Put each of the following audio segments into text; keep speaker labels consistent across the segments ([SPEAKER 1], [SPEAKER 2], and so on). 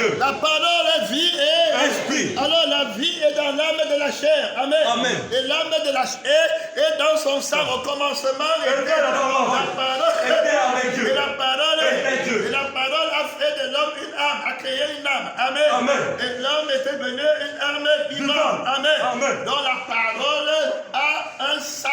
[SPEAKER 1] Dieu.
[SPEAKER 2] La parole est vie et
[SPEAKER 1] esprit.
[SPEAKER 2] Alors la vie est dans l'âme de la chair. Amen.
[SPEAKER 1] Amen.
[SPEAKER 2] Et l'âme de la chair est dans son sang. Au commencement,
[SPEAKER 1] Était la parole. Était avec Dieu.
[SPEAKER 2] Et la parole
[SPEAKER 1] Était Dieu.
[SPEAKER 2] Et la parole a fait de l'homme une âme, a créé une âme. Amen.
[SPEAKER 1] Amen.
[SPEAKER 2] Et l'homme est devenu une âme vivante. Amen.
[SPEAKER 1] Amen.
[SPEAKER 2] Donc la parole a un sang.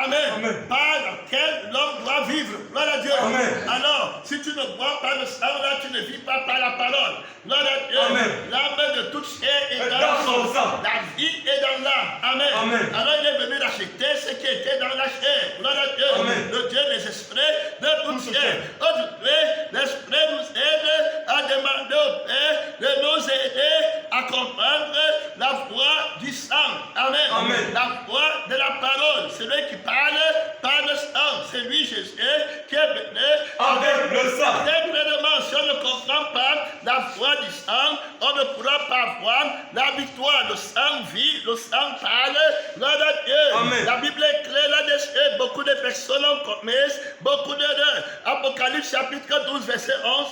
[SPEAKER 2] Amen.
[SPEAKER 1] Amen.
[SPEAKER 2] Par lequel l'homme doit vivre. Gloire à Dieu.
[SPEAKER 1] Amen.
[SPEAKER 2] Alors, si tu ne bois pas le sang, là, tu ne vis pas par la parole. Gloire à Dieu.
[SPEAKER 1] Amen.
[SPEAKER 2] L'âme de toute chair est
[SPEAKER 1] dans son sang.
[SPEAKER 2] La vie est dans l'âme. Amen.
[SPEAKER 1] Amen.
[SPEAKER 2] Alors il est venu racheter ce qui était dans la chair. Gloire à Dieu.
[SPEAKER 1] Amen.
[SPEAKER 2] Le Dieu des esprits de toute chair. Aujourd'hui, l'esprit nous aide à demander au Père de nous aider à comprendre la voix du sang. Amen.
[SPEAKER 1] Amen.
[SPEAKER 2] La voix de la parole. Celui qui parle par le sang. C'est lui, Jésus, qui est venu
[SPEAKER 1] Avec le sang.
[SPEAKER 2] très pleinement. Si on ne comprend pas la voix du sang, on ne pourra pas voir la victoire. Le sang vit, le sang parle. Gloire à Dieu.
[SPEAKER 1] Amen.
[SPEAKER 2] La Bible est claire là-dessus. Beaucoup de personnes ont commis beaucoup d'erreurs. Apocalypse chapitre 12, verset 11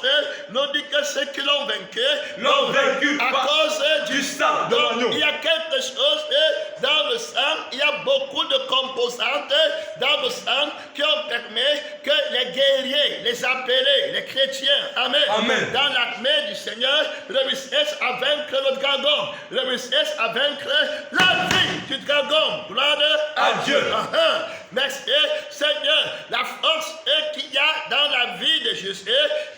[SPEAKER 2] nous dit que ceux qui l'ont vaincu
[SPEAKER 1] L'ont vaincu
[SPEAKER 2] à
[SPEAKER 1] par
[SPEAKER 2] cause du
[SPEAKER 1] sang de
[SPEAKER 2] Donc,
[SPEAKER 1] l'agneau.
[SPEAKER 2] il y a quelque chose dans le sang, il y a beaucoup de composantes dans le sang qui ont permis que les guerriers, les appelés, les chrétiens, amen,
[SPEAKER 1] Amen.
[SPEAKER 2] dans l'armée du Seigneur, réussissent à vaincre le dragon, réussissent à vaincre la vie du dragon. Gloire
[SPEAKER 1] À Dieu.
[SPEAKER 2] Merci Seigneur. La force qu'il y a dans la vie de Jésus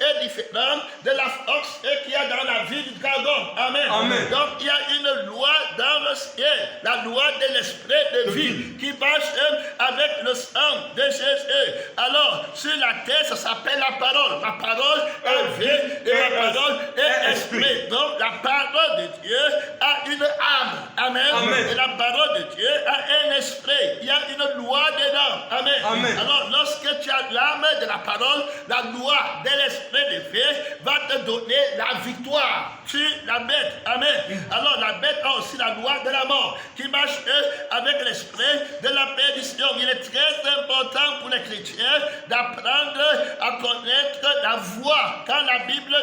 [SPEAKER 2] est différente de la force qu'il y a dans la vie du dragon. Amen.
[SPEAKER 1] Amen.
[SPEAKER 2] Donc il y a une loi dans le ciel, la loi de l'esprit de vie qui marche avec le sang de Jésus. Alors sur la terre, ça s'appelle la parole. La parole est vie et la parole est esprit. Donc la parole de Dieu a une âme. Amen.
[SPEAKER 1] Amen.
[SPEAKER 2] Et la parole de Dieu a un esprit. Il y a une loi dedans. Amen.
[SPEAKER 1] Amen.
[SPEAKER 2] Alors lorsque tu as l'âme de la parole, la loi de l'esprit de vie va te donner la victoire sur la bête. Amen. Alors la bête a aussi la loi de la mort qui marche avec l'esprit de la perdition. Il est très important pour les chrétiens d'apprendre à connaître la voix. Quand la Bible,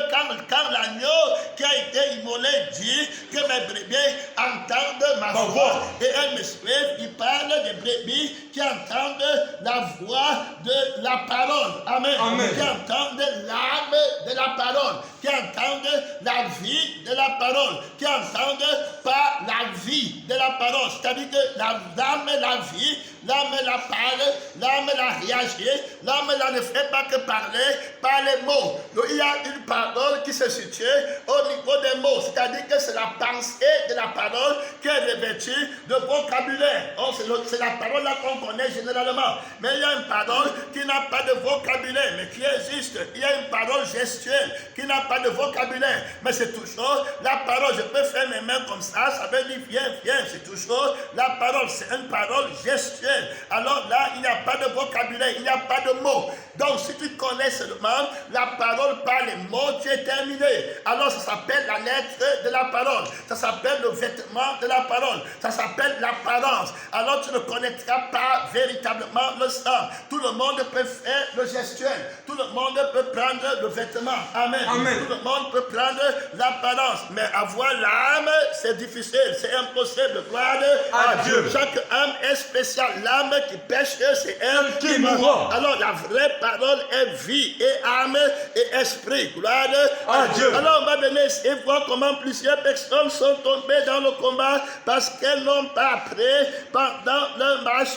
[SPEAKER 2] quand l'agneau qui a été immolé dit que mes brebis entendent ma voix et elles me suivent, il parle des brebis qui entendent la voix de la parole. Amen.
[SPEAKER 1] Amen.
[SPEAKER 2] Qui entendent l'âme de la parole, qui entendent la vie de la parole, qui entendent pas la vie de la parole. C'est-à-dire que l'âme la vie, l'âme la parle, l'âme la réagit, l'âme la ne fait pas que parler par les mots. Donc, il y a une parole qui se situe au niveau des mots, c'est-à-dire que c'est la pensée de la parole qui est revêtue de vocabulaire. Oh, c'est la parole là qu'on connaît généralement. Mais il y a une parole qui n'a pas de vocabulaire, mais qui existe. Il y a une parole gestuelle qui n'a pas de vocabulaire, mais c'est toujours la parole. Je peux faire mes mains comme ça veut dire viens, viens. C'est toujours la parole, c'est une parole gestuelle. Alors là, il n'y a pas de vocabulaire, il n'y a pas de mots. Donc si tu connais seulement la parole par les mots, tu es terminé. Alors ça s'appelle la lettre de la parole. Ça s'appelle le vêtement de la parole. Ça s'appelle l'apparence. Alors tu ne connaîtras pas véritablement le sang. Tout le monde peut faire le gestuel. Tout le monde peut prendre le vêtement. Amen.
[SPEAKER 1] Amen.
[SPEAKER 2] Tout le monde peut prendre l'apparence. Mais avoir l'âme, c'est difficile. C'est impossible. Gloire
[SPEAKER 1] à Dieu.
[SPEAKER 2] Chaque âme est spéciale. L'âme qui pêche, c'est elle
[SPEAKER 1] qui mourra.
[SPEAKER 2] Alors la vraie parole est vie et âme et esprit. Gloire
[SPEAKER 1] à Dieu.
[SPEAKER 2] Alors on va venir et voir comment plusieurs personnes sont tombées dans le combat parce qu'elles n'ont pas appris pendant leur marche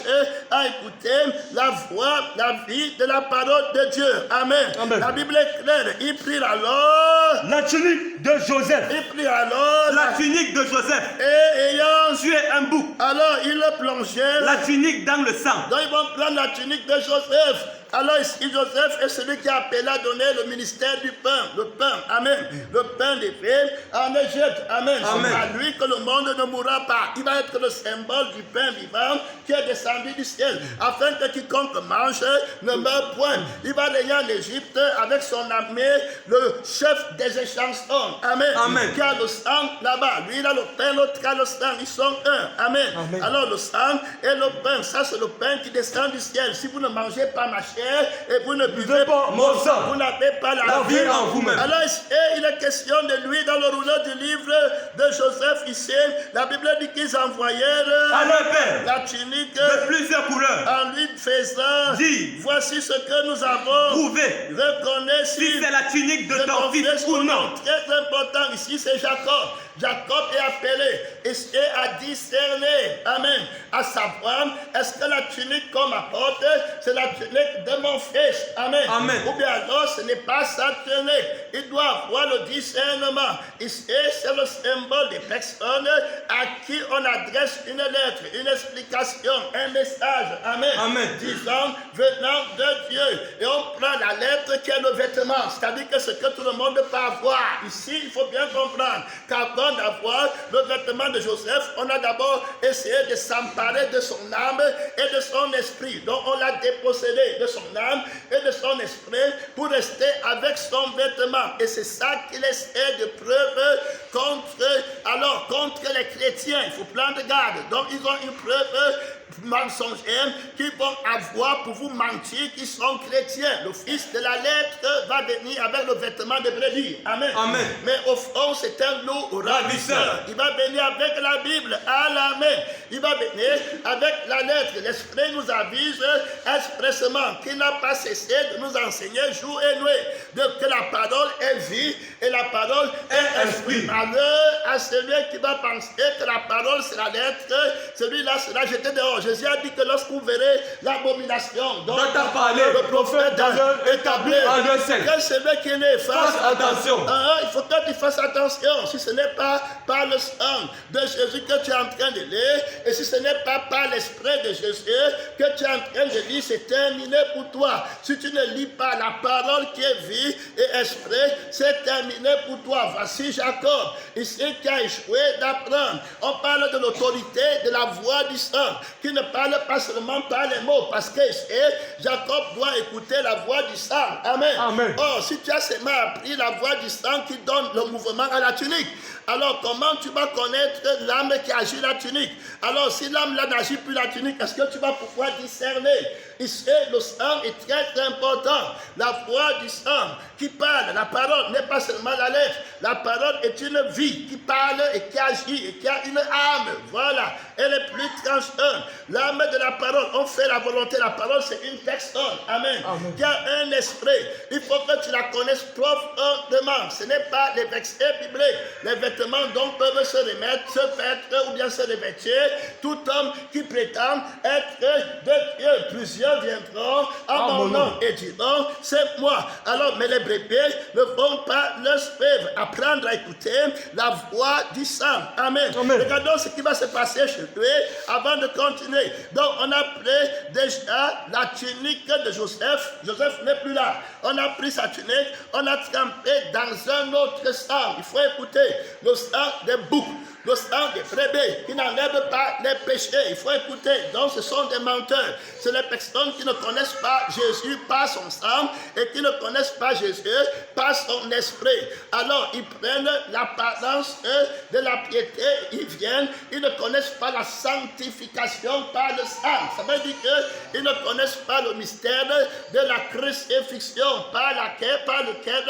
[SPEAKER 2] à écouter la voix, la vie de la parole de Dieu. Amen.
[SPEAKER 1] Amen.
[SPEAKER 2] La Bible est claire. Ils prirent alors
[SPEAKER 1] La tunique de Joseph.
[SPEAKER 2] Ils prirent alors
[SPEAKER 1] La tunique de Joseph.
[SPEAKER 2] et ayant
[SPEAKER 1] Tué un bouc.
[SPEAKER 2] alors ils le plongèrent.
[SPEAKER 1] La tunique dans le sang.
[SPEAKER 2] Donc ils vont prendre la tunique de Joseph. Alors ici Joseph est celui qui a appelé à donner le ministère du pain. Le pain, amen. Le pain des filles en Égypte, amen.
[SPEAKER 1] Amen.
[SPEAKER 2] C'est à lui que le monde ne mourra pas. Il va être le symbole du pain vivant qui est descendu du ciel. Afin que quiconque mange ne meure point. Il va régner en Égypte avec son armée, le chef des échansons. Amen.
[SPEAKER 1] Amen.
[SPEAKER 2] Qui a le sang là-bas. Lui il a le pain, l'autre a le sang. Ils sont un. Amen.
[SPEAKER 1] Amen.
[SPEAKER 2] Alors le sang et le pain, ça c'est le pain qui descend du ciel. Si vous ne mangez pas ma chair chair et vous ne buvez pas
[SPEAKER 1] mon sang.
[SPEAKER 2] vous n'avez pas la
[SPEAKER 1] vie en vous-même.
[SPEAKER 2] Alors il est question de lui dans le rouleau du livre de Joseph ici. La Bible dit qu'ils envoyèrent
[SPEAKER 1] À leur père,
[SPEAKER 2] la tunique
[SPEAKER 1] de plusieurs couleurs,
[SPEAKER 2] en lui faisant
[SPEAKER 1] dis,
[SPEAKER 2] voici ce que nous avons.
[SPEAKER 1] prouvez
[SPEAKER 2] Reconnais
[SPEAKER 1] si c'est la tunique de ton fils ou non.
[SPEAKER 2] Très important ici, c'est Jacob. Jacob est appelé et à discerner, amen, à savoir, est-ce que la tunique qu'on m'apporte, c'est la tunique de mon fils, amen.
[SPEAKER 1] Amen.
[SPEAKER 2] Ou bien alors, ce n'est pas sa tunique. Il doit avoir le discernement. Ici, c'est le symbole des personnes à qui on adresse une lettre, une explication, un message, amen.
[SPEAKER 1] Amen.
[SPEAKER 2] Disant, venant de Dieu. Et on prend la lettre qui est le vêtement, c'est-à-dire que ce que tout le monde peut avoir. Ici, il faut bien comprendre qu'avant d'avoir le vêtement de Joseph, on a d'abord essayé de s'emparer de son âme et de son esprit. Donc on l'a dépossédé de son âme et de son esprit pour rester avec son vêtement. Et c'est ça qu'il essaie de preuve contre les chrétiens. Il faut prendre garde. Donc ils ont une preuve mensongers qui vont avoir pour vous mentir, qui sont chrétiens. Le fils de la lettre va venir avec le vêtement de brebis. Amen.
[SPEAKER 1] Amen.
[SPEAKER 2] Mais au fond, c'est un loup ravisseur. Il va venir avec la Bible à la main. Il va venir avec la lettre. L'Esprit nous avise expressément qu'il n'a pas cessé de nous enseigner jour et nuit. Que la parole est vie et la parole est esprit. Malheur à celui qui va penser que la parole c'est la lettre, celui-là sera jeté dehors. Jésus a dit que lorsque vous verrez l'abomination dont
[SPEAKER 1] a parlé
[SPEAKER 2] le prophète établi, que celui qui ne fasse
[SPEAKER 1] attention.
[SPEAKER 2] Il faut que tu fasses attention. Si ce n'est pas par le sang de Jésus que tu es en train de lire, et si ce n'est pas par l'esprit de Jésus que tu es en train de lire, c'est terminé pour toi. Si tu ne lis pas la parole qui est vie et esprit, c'est terminé pour toi. Voici Jacob, ici qui a échoué d'apprendre. On parle de l'autorité de la voix du sang, qui ne parle pas seulement par les mots, parce que Jacob doit écouter la voix du sang. Amen.
[SPEAKER 1] Amen.
[SPEAKER 2] Or, si tu as seulement appris la voix du sang qui donne le mouvement à la tunique, alors comment tu vas connaître l'âme qui agit la tunique? Alors, si l'âme là n'agit plus la tunique, est-ce que tu vas pouvoir discerner? Ici, le sang est très important. La voix du sang qui parle, la parole n'est pas seulement la lettre. La parole est une vie qui parle et qui agit et qui a une âme. Voilà, elle est plus tranchante. L'âme de la parole, on fait la volonté. La parole, c'est une personne. Amen.
[SPEAKER 1] Amen.
[SPEAKER 2] Qui a un esprit. Il faut que tu la connaisses profondément. Ce n'est pas les versets bibliques. Les vêtements dont peuvent se remettre, se paître ou bien se revêtir. Tout homme qui prétend être de Dieu. Plusieurs viendront en mon nom et diront, c'est moi. Alors, mais les brebis ne vont pas le suivre. Apprendre à écouter la voix du sang. Amen.
[SPEAKER 1] Amen.
[SPEAKER 2] Regardons ce qui va se passer chez lui avant de continuer. Donc, on a pris déjà la tunique de Joseph. Joseph n'est plus là. On a pris sa tunique, on a trempé dans un autre sang. Il faut écouter le sang des boucs. Le sang des brebis qui n'enlève pas les péchés. Il faut écouter. Donc, ce sont des menteurs. C'est les personnes qui ne connaissent pas Jésus par son sang et qui ne connaissent pas Jésus par son esprit. Alors, ils prennent l'apparence de la piété. Ils viennent. Ils ne connaissent pas la sanctification par le sang. Ça veut dire qu'ils ne connaissent pas le mystère de la crucifixion par lequel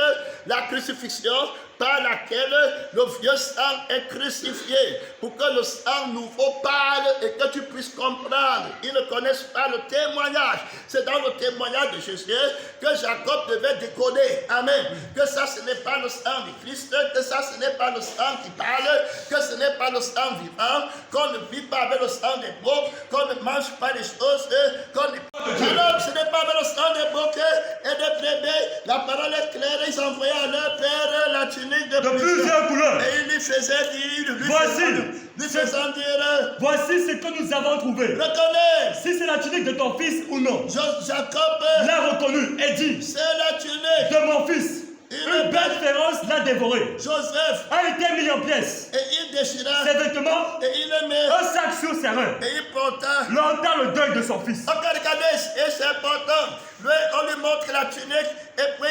[SPEAKER 2] la crucifixion par laquelle le vieux sang est crucifié, pour que le sang nouveau parle et que tu puisses comprendre. Ils ne connaissent pas le témoignage. C'est dans le témoignage de Jésus que Jacob devait décoder. Amen. Que ça, ce n'est pas le sang du Christ, que ça, ce n'est pas le sang qui parle, que ce n'est pas le sang vivant, qu'on ne vit pas avec le sang des boucs, qu'on ne mange pas les choses, qu'on ne... Alors, ce n'est pas avec le sang des boucs et des bébés. La parole est claire. Ils envoyaient à leur père la tunique de
[SPEAKER 1] plusieurs couleurs.
[SPEAKER 2] Et il lui faisait dire, lui faisant dire,
[SPEAKER 1] voici ce que nous avons trouvé.
[SPEAKER 2] Reconnais.
[SPEAKER 1] Si c'est la tunique de ton fils ou non.
[SPEAKER 2] Jacob
[SPEAKER 1] l'a reconnu et dit,
[SPEAKER 2] c'est la tunique
[SPEAKER 1] de mon fils. Une bête féroce l'a dévoré.
[SPEAKER 2] Joseph
[SPEAKER 1] a été mis en pièces.
[SPEAKER 2] Et il déchira
[SPEAKER 1] ses vêtements.
[SPEAKER 2] Et il le met.
[SPEAKER 1] Un sac sur ses reins.
[SPEAKER 2] Et il porta
[SPEAKER 1] longtemps le deuil de son fils.
[SPEAKER 2] Regardez, et c'est important. Lui, on lui montre la tunique et puis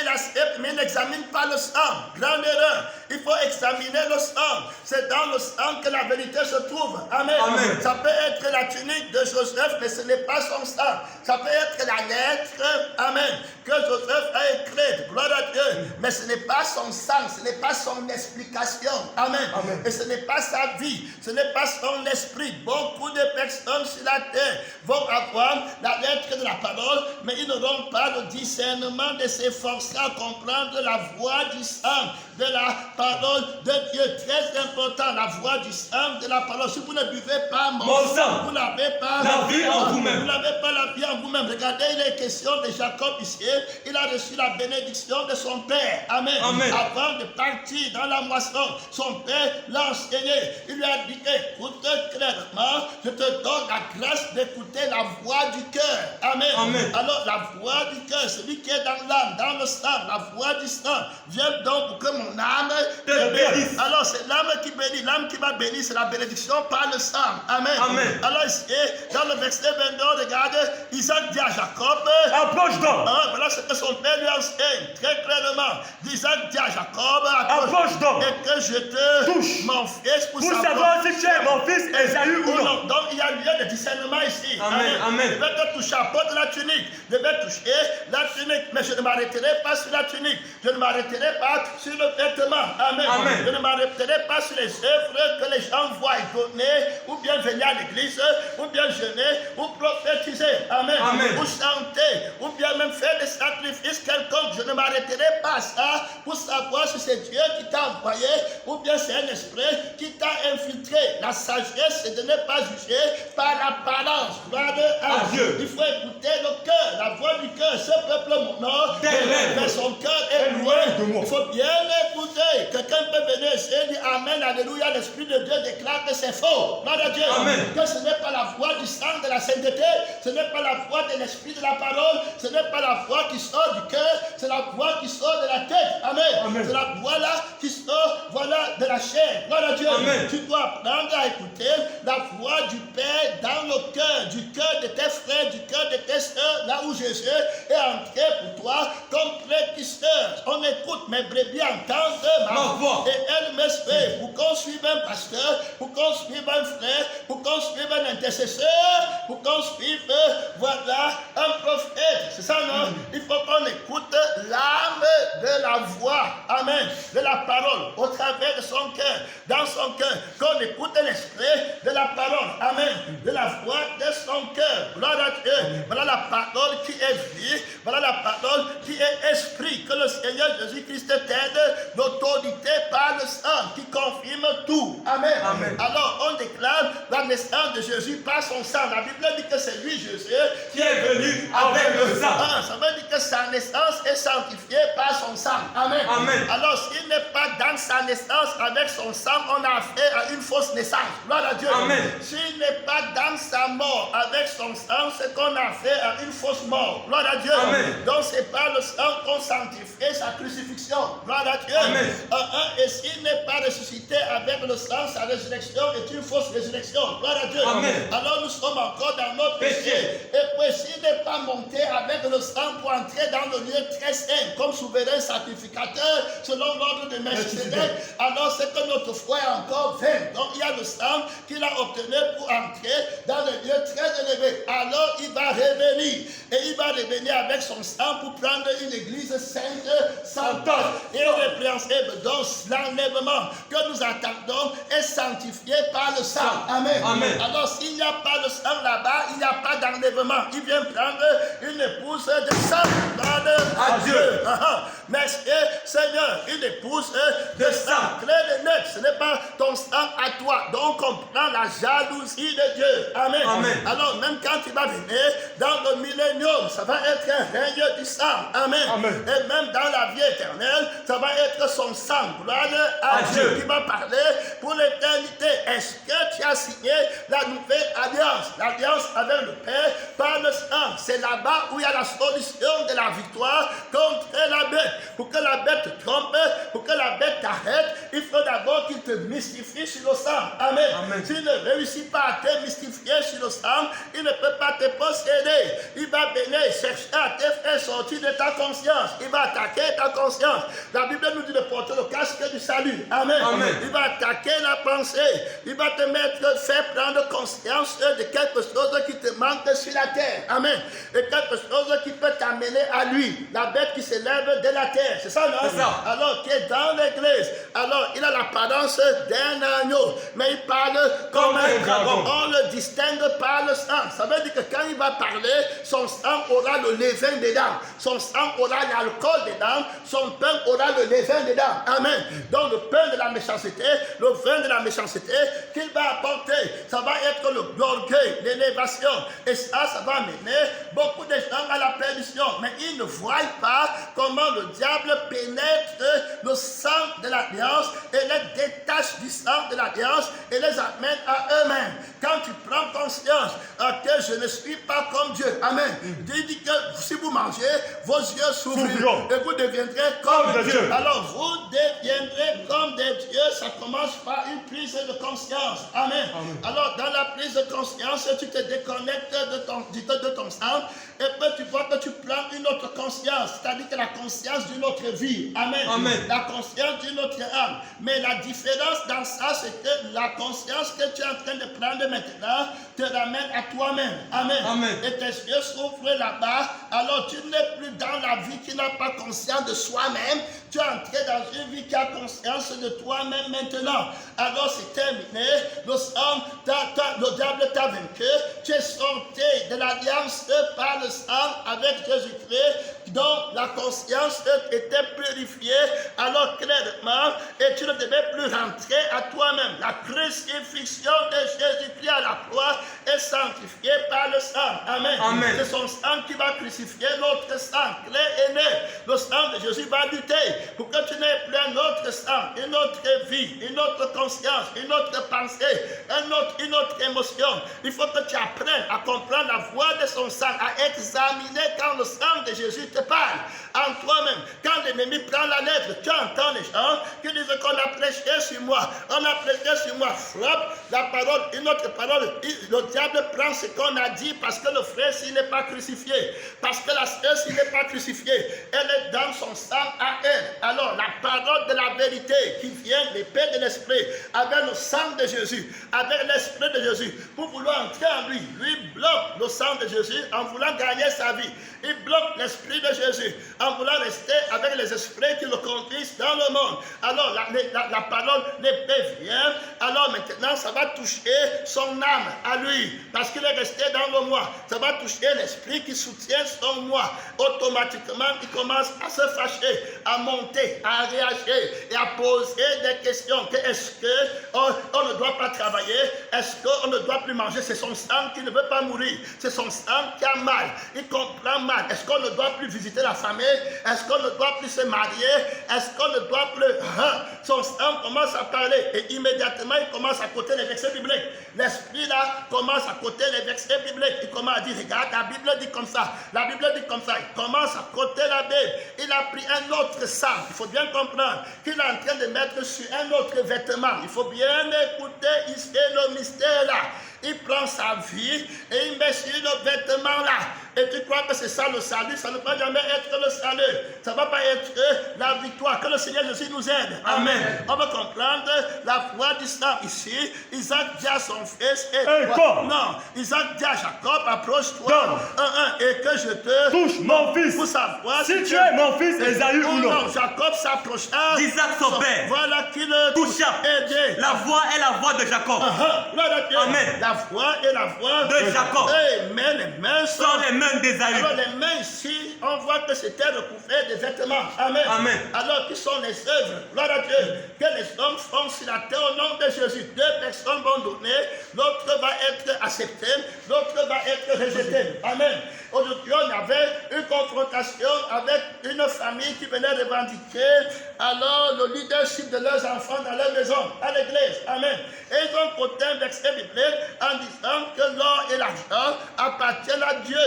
[SPEAKER 2] mais il n'examine pas le sang. Grande erreur. Il faut examiner le sang. C'est dans le sang que la vérité se trouve. Amen.
[SPEAKER 3] Amen.
[SPEAKER 2] Ça peut être la tunique de Joseph, mais ce n'est pas son sang. Ça peut être la lettre, amen, que Joseph a écrite. Gloire à Dieu. Mais ce n'est pas son sang, ce n'est pas son explication. Amen.
[SPEAKER 3] Amen.
[SPEAKER 2] Et ce n'est pas sa vie, ce n'est pas son esprit. Beaucoup de personnes sur la terre vont avoir la lettre de la parole, mais ils n'auront pas le discernement de s'efforcer à comprendre la voix du sang de la parole de Dieu. Très important, la voix du sang de la parole. Si vous ne buvez pas mon sang, vous n'avez pas
[SPEAKER 3] la vie en vous-même.
[SPEAKER 2] Vous n'avez pas la vie en vous-même. Regardez, il est question de Jacob ici. Il a reçu la bénédiction de son père. Amen.
[SPEAKER 3] Amen.
[SPEAKER 2] Avant de partir dans la moisson, son père l'a enseigné. Il lui a dit, écoute clairement, je te donne la grâce d'écouter la voix du cœur. Amen.
[SPEAKER 3] Amen.
[SPEAKER 2] Alors la voix du cœur, celui qui est dans l'âme, dans le sang, la voix du sang, vient donc pour que mon âme te bénisse. Alors c'est l'âme qui bénit. L'âme qui va bénir, c'est la bénédiction par le sang. Amen.
[SPEAKER 3] Amen.
[SPEAKER 2] Alors ici, dans le verset 22, regarde, Isaac dit à Jacob,
[SPEAKER 1] Approche donc.
[SPEAKER 2] voilà ce que son père lui enseigne très clairement. Isaac dit à Jacob,
[SPEAKER 1] Approche donc.
[SPEAKER 2] et que je te
[SPEAKER 1] touche
[SPEAKER 2] mon fils pour
[SPEAKER 1] savoir si tu es mon fils Esaü ou non.
[SPEAKER 2] Donc il y a lieu de discernement ici.
[SPEAKER 3] Amen. Amen.
[SPEAKER 2] Je vais te toucher à porte de la tunique. Je vais toucher la tunique. Mais je ne m'arrêterai pas sur la tunique. Je ne m'arrêterai pas sur le vêtement. Amen.
[SPEAKER 3] Amen.
[SPEAKER 2] Je ne m'arrêterai pas sur les œuvres que les gens voient donner, ou bien venir à l'église, ou bien jeûner, ou prophétiser. Amen.
[SPEAKER 3] Amen.
[SPEAKER 2] Ou chanter, ou bien même faire des sacrifices quelconques. Je ne m'arrêterai pas à ça pour savoir si c'est Dieu qui t'a envoyé, ou bien c'est un esprit qui t'a infiltré. La sagesse, c'est de ne pas juger par l'apparence. Gloire à Dieu. Il faut écouter le cœur, la voix du cœur. Ce peuple, mon nom, mais son cœur est loin
[SPEAKER 1] de moi.
[SPEAKER 2] Il faut bien écouter. Quelqu'un peut venir et dire Amen, Alléluia. L'Esprit de Dieu déclare que c'est faux. Gloire à Dieu.
[SPEAKER 3] Amen.
[SPEAKER 2] Que ce n'est pas la voix du sang de la sainteté, ce n'est pas la voix de l'Esprit de la parole, ce n'est pas la voix qui sort du cœur, c'est la voix qui sort de la tête. Amen.
[SPEAKER 1] Amen.
[SPEAKER 2] C'est la voix là qui sort, voilà, de la chair. Gloire à Dieu.
[SPEAKER 3] Amen.
[SPEAKER 2] Tu dois apprendre à écouter la voix du Père dans le cœur, du cœur de tes frères, du cœur de tes soeurs, là où Jésus est entré pour toi comme précurseur. On écoute mes brebis entendent ma voix et elles me suivent. Pour qu'on suive un pasteur, pour qu'on suive un frère, pour qu'on suive un intercesseur, pour qu'on suive, voilà, un prophète. C'est ça, non? Il faut qu'on écoute l'âme de la voix. Amen. De la parole au travers de son cœur, dans son cœur. Qu'on écoute l'esprit de la parole. Amen. De la voix de son cœur. Gloire à Dieu. Voilà la parole qui est vie. Voilà la parole qui est esprit. Que le Seigneur Jésus-Christ t'aide l'autorité par le sang qui confirme tout. Amen.
[SPEAKER 3] Amen.
[SPEAKER 2] Alors on déclare la naissance de Jésus par son sang. La Bible dit que c'est lui, Jésus,
[SPEAKER 3] Qui est venu avec le sang.
[SPEAKER 2] ça veut dire que sa naissance est sanctifiée par son sang. Amen.
[SPEAKER 3] Amen.
[SPEAKER 2] Alors s'il n'est pas dans sa naissance avec son sang, on a affaire à une fausse naissance. Gloire à Dieu.
[SPEAKER 3] Amen.
[SPEAKER 2] S'il n'est pas dans sa mort avec son sang, c'est qu'on a affaire à une fausse mort. Gloire à Dieu.
[SPEAKER 3] Amen.
[SPEAKER 2] Donc c'est par le sang qu'on sanctifie sa crucifixion. Gloire à Dieu.
[SPEAKER 3] Amen.
[SPEAKER 2] Et s'il n'est pas ressuscité avec le sang, sa résurrection est une fausse résurrection. Gloire à Dieu.
[SPEAKER 3] Amen.
[SPEAKER 2] Alors nous sommes encore dans notre péché.
[SPEAKER 3] Péché.
[SPEAKER 2] Et puis s'il n'est pas monté avec le sang pour entrer dans le lieu très saint, comme souverain sacrificateur, selon l'ordre de Melchisédek, alors c'est que notre foi est encore vaine. Donc il y a le sang qu'il a obtenu pour entrer dans le lieu très élevé. Alors il va revenir. Et il va revenir avec son sang pour prendre une église sainte, sans tache et répréhensible. Donc l'enlèvement que nous attendons est sanctifié par le sang. Amen.
[SPEAKER 3] Amen.
[SPEAKER 2] Alors s'il n'y a pas le sang là-bas, il n'y a pas d'enlèvement. Il vient prendre une épouse de sang.
[SPEAKER 3] À Dieu.
[SPEAKER 2] Mais Seigneur, une épouse de sang. Clair et net, ce n'est pas ton sang à toi. Donc on prend la jalousie de Dieu. Amen.
[SPEAKER 3] Amen.
[SPEAKER 2] Alors même quand il va venir dans le millénium, ça va être un règne du sang. Amen.
[SPEAKER 1] Amen.
[SPEAKER 2] Et même dans la vie éternelle, ça va être son sang. Gloire à Dieu qui va parler pour l'éternité. Est-ce que tu as signé la nouvelle alliance? L'alliance avec le Père par le sang. C'est là-bas où il y a la solution de la victoire contre la bête. Pour que la bête te trompe, pour que la bête t'arrête, il faut d'abord qu'il te mystifie sur le sang. Amen.
[SPEAKER 3] Amen.
[SPEAKER 2] S'il ne réussit pas à te mystifier sur le sang, il ne peut pas te posséder. Il va venir chercher à te faire sortir de ta conscience. Il va attaquer ta conscience. La Bible nous dit de porter le casque du salut. Amen.
[SPEAKER 3] Amen.
[SPEAKER 2] Il va attaquer la pensée. Il va te faire prendre conscience de quelque chose qui te manque sur la terre. Amen. Et quelque chose qui peut t'amener à lui. La bête qui s'élève de la terre. C'est ça, non?
[SPEAKER 3] C'est ça.
[SPEAKER 2] Alors, qui est dans l'église. Alors, il a l'apparence d'un agneau. Mais il parle comme un dragon. On le distingue par le sang. Ça veut dire que quand il va parler, son sang aura le levain dedans. Son sang aura l'alcool dedans. Son pain aura le levain dedans. Amen. Donc, le pain de la méchanceté, le vin de la méchanceté qu'il va apporter, ça va être l'orgueil, l'élévation. Et ça va amener beaucoup de gens à la perdition. Mais ils ne voient pas comment le diable pénètre le sang de l'alliance et les détache du sang de l'alliance et les amène à eux-mêmes. Quand tu prends conscience que je ne suis pas comme Dieu, amen. Dieu dit que si vous mangez, vos yeux s'ouvriront et vous deviendrez comme Dieu. Alors vous deviendrez comme des dieux. Ça commence par une prise de conscience. Amen. Alors dans la prise de conscience, tu te déconnectes de ton sang et puis tu vois que tu prends une autre conscience, c'est-à-dire que la conscience d'une autre vie. Amen.
[SPEAKER 3] Amen.
[SPEAKER 2] La conscience d'une autre âme. Mais la différence dans ça, c'est que la conscience que tu es en train de prendre maintenant te ramène à toi-même. Amen.
[SPEAKER 3] Amen.
[SPEAKER 2] Et tes yeux s'ouvrent là-bas. Alors tu n'es plus dans la vie qui n'a pas conscience de soi-même. Tu es entré dans une vie qui a conscience de toi-même maintenant. Alors c'est terminé. Le diable t'a vaincu. Tu es sorti de l'alliance par le sang avec Jésus-Christ, dont la conscience était purifiée. Alors clairement, et tu ne devais plus rentrer à toi-même. La crucifixion de Jésus-Christ à la croix est sanctifiée par le sang. Amen.
[SPEAKER 3] Amen.
[SPEAKER 2] C'est son sang qui va crucifier notre sang. Clé et né. Le sang de Jésus va lutter pour que tu n'aies plus un autre sang, une autre vie, une autre conscience, une autre pensée, une autre émotion. Il faut que tu apprennes à comprendre la voix de son sang, à examiner quand le sang de Jésus te parle en toi-même. Quand l'ennemi prend la lettre, tu entends les gens qui disent qu'on a prêché sur moi. On a prêché sur moi. Frappe la parole, une autre parole. Le diable prend ce qu'on a dit parce que le frère, s'il n'est pas crucifié, parce que la sœur, s'il n'est pas crucifiée, elle est dans son sang à elle. Alors, la parole de la vérité qui vient, l'épée de l'esprit, avec le sang de Jésus, avec l'esprit de Jésus, pour vouloir entrer en lui, lui bloque le sang de Jésus en voulant gagner sa vie. Il bloque l'esprit de Jésus en voulant rester avec les esprits qui le conduisent dans le monde. Alors la parole, l'épée vient. Alors maintenant, ça va toucher son âme à lui. Parce qu'il est resté dans le moi. Ça va toucher l'esprit qui soutient son moi. Automatiquement, il commence à se fâcher, à monter, à réagir et à poser des questions. Est-ce qu'on ne doit pas travailler? Est-ce qu'on ne doit plus manger? C'est son sang qui ne veut pas mourir. C'est son sang qui a mal. Il comprend mal. Est-ce qu'on ne doit plus visiter la famille? Est-ce qu'on ne doit plus se marier? Est-ce qu'on ne doit plus... Son sang commence à parler et immédiatement il commence à côté les versets bibliques. L'esprit là commence à côté les versets bibliques. Il commence à dire, regarde, la Bible dit comme ça. La Bible dit comme ça. Il commence à côté la Bible. Il a pris un autre sang. Il faut bien comprendre qu'il est en train de mettre sur un autre vêtement. Il faut bien écouter ici le mystère là. Il prend sa vie et il met sur le vêtement là. Et tu crois que c'est ça le salut? Ça ne va jamais être le salut. Ça ne va pas être la victoire. Que le Seigneur Jésus nous aide. Amen. On va comprendre la foi du sang ici. Isaac dit à son fils, non, Isaac dit à Jacob, approche-toi et que je te
[SPEAKER 1] touche mon fils.
[SPEAKER 2] Pour savoir
[SPEAKER 1] si tu es mon fils Esaü ou non.
[SPEAKER 2] Jacob s'approcha
[SPEAKER 3] d'Isaac son père.
[SPEAKER 2] Voilà qui le
[SPEAKER 3] toucha. La voix est la voix de Jacob. Amen.
[SPEAKER 2] La voix est la voix
[SPEAKER 3] de Jacob.
[SPEAKER 2] Amen. Les mains sont
[SPEAKER 3] les mains d'Esaü.
[SPEAKER 2] Alors les mains ici, on voit que c'était recouvert de vêtements. Amen.
[SPEAKER 3] Amen.
[SPEAKER 2] Alors qui sont les œuvres, gloire à Dieu, que les hommes font sur la terre au nom de Jésus. Deux personnes vont donner, l'autre va être accepté, l'autre va être rejeté. Amen. Aujourd'hui, on avait une confrontation avec une famille qui venait revendiquer alors le leadership de leurs enfants dans leur maison, à l'église. Amen. Et ils ont porté un verset biblique en disant que l'or et l'argent appartiennent à Dieu.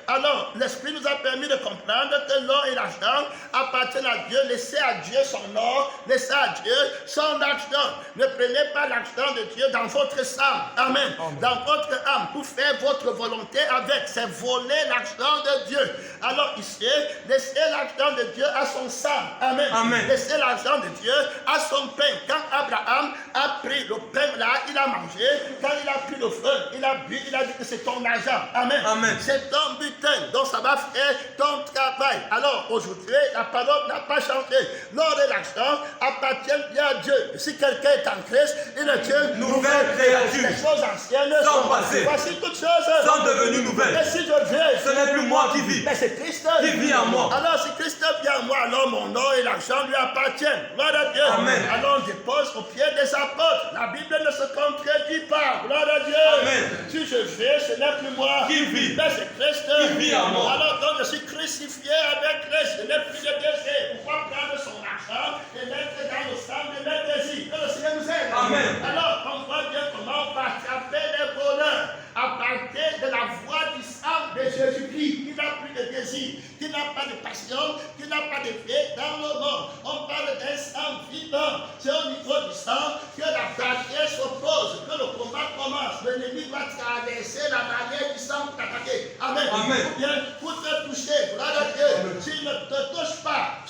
[SPEAKER 2] Alors, l'Esprit nous a permis de comprendre que l'or et l'argent appartiennent à Dieu. Laissez à Dieu son or, laissez à Dieu son argent. Ne prenez pas l'argent de Dieu dans votre âme. Amen. Dans votre âme, pour faire votre volonté avec. C'est voler l'argent de Dieu. Alors ici, laissez l'argent de Dieu à son sang. Amen.
[SPEAKER 3] Amen.
[SPEAKER 2] Laissez l'argent de Dieu à son pain. Quand Abraham a pris le pain là, il a mangé. Quand il a pris le feu, il a bu, il a dit que c'est ton argent. Amen.
[SPEAKER 3] Amen.
[SPEAKER 2] C'est ton butin. Donc ça va faire ton travail. Alors aujourd'hui, la parole n'a pas changé. L'or et l'argent appartiennent bien à Dieu. Si quelqu'un est en Christ, il est une
[SPEAKER 3] Nouvelle créature.
[SPEAKER 2] Les choses anciennes
[SPEAKER 3] sont passées.
[SPEAKER 2] Voici toutes choses
[SPEAKER 3] Sont devenues nouvelles.
[SPEAKER 2] Et si je viens,
[SPEAKER 3] Ce n'est plus moi qui vis,
[SPEAKER 2] mais c'est Christ
[SPEAKER 3] qui vit en moi.
[SPEAKER 2] Alors si Christ vient en moi, alors mon or et l'argent lui appartiennent. Gloire à Dieu.
[SPEAKER 3] Amen.
[SPEAKER 2] Alors on dépose aux pieds des apôtres. La Bible ne se contredit pas. Gloire à Dieu.
[SPEAKER 3] Amen.
[SPEAKER 2] Si je vais, ce n'est plus moi
[SPEAKER 3] Qui vit,
[SPEAKER 2] mais c'est Christ
[SPEAKER 3] qui vit en moi.
[SPEAKER 2] Alors donc je suis crucifié avec Christ. Je n'ai plus de désirs. Pourquoi prendre son argent et mettre dans le sang de mes désirs? Que le Seigneur nous aide.
[SPEAKER 3] Amen.
[SPEAKER 2] Alors on voit bien comment on va attraper les voleurs à partir de la voix du sang de Jésus-Christ, qui n'a plus de désir, qui n'a pas de passion, qui n'a pas de fait dans le monde. On parle d'un sang vivant. C'est au niveau du sang que la barrière s'oppose, que le combat commence. L'ennemi va traverser la barrière du sang pour t'attaquer. Amen.
[SPEAKER 3] Amen.
[SPEAKER 2] Ou bien pour te toucher. Gloire à Dieu. S'il ne te touche pas,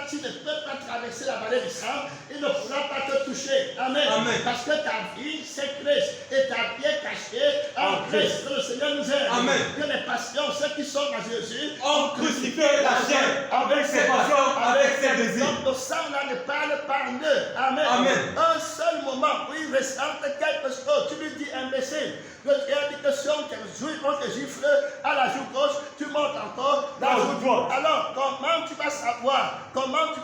[SPEAKER 2] s'il ne peut pas traverser la barrière du sang, il ne pourra pas te toucher. Amen.
[SPEAKER 3] Amen.
[SPEAKER 2] Parce que ta vie, c'est Christ. Et ta vie est cachée en Christ. Que le Seigneur nous aide.
[SPEAKER 3] Amen.
[SPEAKER 2] Que les passions, ceux qui sont à Jésus,
[SPEAKER 3] ont crucifié la chair avec ses passions, avec ses désirs.
[SPEAKER 2] donc le sang là ne parle pas d'eux. Amen.
[SPEAKER 3] Amen.
[SPEAKER 2] Un seul moment où il ressent quelque chose, tu lui dis imbécile. Le Dieu dit que si on te gifle à la joue gauche, tu montes encore la joue droite. Alors, comment tu vas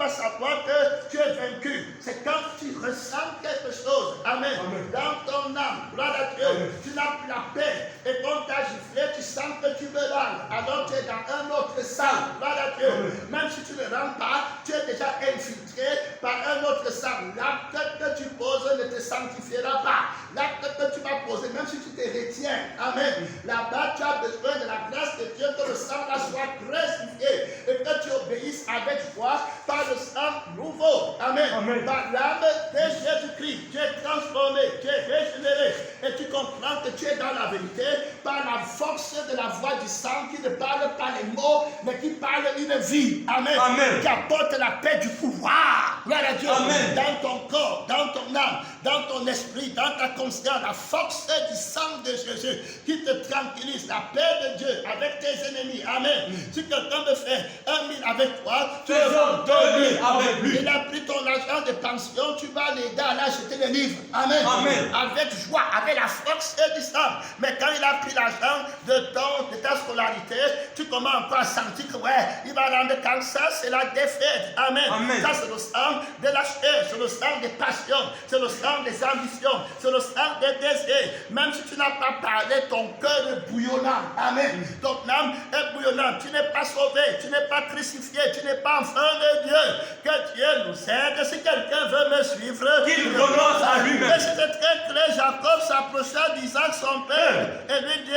[SPEAKER 2] savoir que tu es vaincu? C'est quand tu ressens quelque chose. Amen.
[SPEAKER 3] Amen.
[SPEAKER 2] Dans ton âme, gloire à Dieu,
[SPEAKER 3] Amen.
[SPEAKER 2] tu n'as plus la paix. Et quand tu as giflé, tu sens que tu me rends. Alors tu es dans un autre sang. Gloire à Dieu.
[SPEAKER 3] Amen.
[SPEAKER 2] Même si tu ne rends pas, tu es déjà infiltré par un autre sang. L'acte que tu poses ne te sanctifiera pas. L'acte que tu vas poser, même si tu te retiens. Amen. Là-bas, tu as besoin de la grâce de Dieu, que le sang là soit crucifié et que tu obéisses avec foi par le sang nouveau. Amen.
[SPEAKER 3] Amen.
[SPEAKER 2] Par l'âme de Jésus-Christ, tu es transformé, tu es régénéré et tu comprends que tu es dans la vérité par la force de la voix du sang qui ne parle pas les mots, mais qui parle une vie. Amen.
[SPEAKER 3] Amen.
[SPEAKER 2] Qui apporte la paix du pouvoir. Gloire à Dieu.
[SPEAKER 3] Amen.
[SPEAKER 2] Dans ton corps, dans ton âme, dans ton esprit, dans ta conscience, la force du sang de Jésus qui te tranquillise, la paix de Dieu avec tes ennemis. Amen. Si quelqu'un veut faire 1000 avec toi, tu
[SPEAKER 3] Faisons 2000 avec lui.
[SPEAKER 2] Il a pris ton argent de pension, tu vas l'aider à aller acheter les livres. Amen.
[SPEAKER 3] Amen.
[SPEAKER 2] Avec joie, avec la force du sang. Mais quand il a pris l'argent de ta scolarité, tu commences encore à sentir que ouais, il va rendre comme ça, c'est la défaite. Amen.
[SPEAKER 3] Amen.
[SPEAKER 2] Ça, c'est le sang de la chair, c'est le sang des passions, c'est le sang des ambitions, c'est le sang des désirs. Même si tu n'as pas parlé, ton cœur est bouillonnant. Amen. Ton âme est bouillonnante. Tu n'es pas sauvé, tu n'es pas crucifié, tu n'es pas enfant de Dieu. Que Dieu nous aide. Si quelqu'un veut me suivre,
[SPEAKER 3] Qu'il renonce à lui-même.
[SPEAKER 2] Et c'était très clair, Jacob s'approcha d'Isaac son père et lui dit,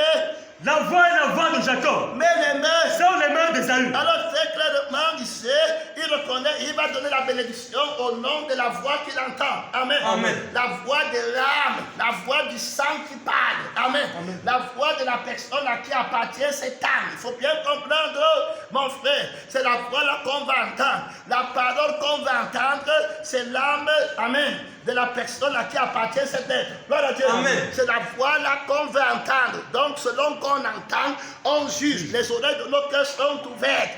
[SPEAKER 1] La voix est la voix de Jacob.
[SPEAKER 2] mets les mains.
[SPEAKER 1] Sont les mains d'Ésaü.
[SPEAKER 2] Alors très clairement, ici, il reconnaît, il va donner la bénédiction au nom de la voix qu'il entend. Amen.
[SPEAKER 3] Amen.
[SPEAKER 2] La voix de l'âme, la voix du sang qui parle. Amen.
[SPEAKER 3] Amen.
[SPEAKER 2] La voix de la personne à qui appartient cette âme. Il faut bien comprendre, mon frère, c'est la voix là qu'on va entendre. La parole qu'on va entendre, c'est l'âme, amen, de la personne à qui appartient cet être. Gloire à Dieu.
[SPEAKER 3] Amen.
[SPEAKER 2] C'est la voix là qu'on veut entendre. Donc, selon qu'on entend, on juge. Les oreilles de nos cœurs sont ouvertes.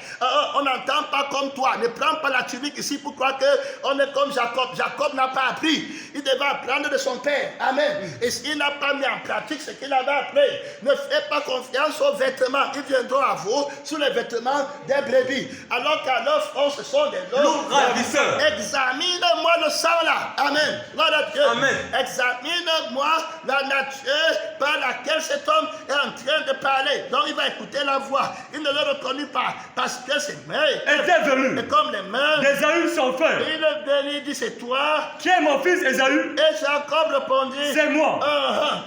[SPEAKER 2] On n'entend pas comme toi. Ne prends pas la tunique ici pour croire qu'on est comme Jacob. Jacob n'a pas appris. Il devait apprendre de son père. Amen. Et s'il n'a pas mis en pratique ce qu'il avait appris, ne faites pas confiance aux vêtements. Ils viendront à vous sous les vêtements des brebis. Alors qu'à leur front, ce sont des loups
[SPEAKER 3] ravisseurs.
[SPEAKER 2] Examine-moi le sang là. Amen. Gloire à Dieu.
[SPEAKER 3] Amen.
[SPEAKER 2] Examine-moi la nature par laquelle cet homme est en train de parler. Donc il va écouter la voix. Il ne le reconnut pas parce que c'était ses mains
[SPEAKER 1] était venu.
[SPEAKER 2] et comme les mains,
[SPEAKER 1] d'Ésaü son frère.
[SPEAKER 2] il le bénit, dit c'est toi.
[SPEAKER 1] Qui est mon fils Ésaü?
[SPEAKER 2] Et Jacob répondit,
[SPEAKER 1] C'est moi.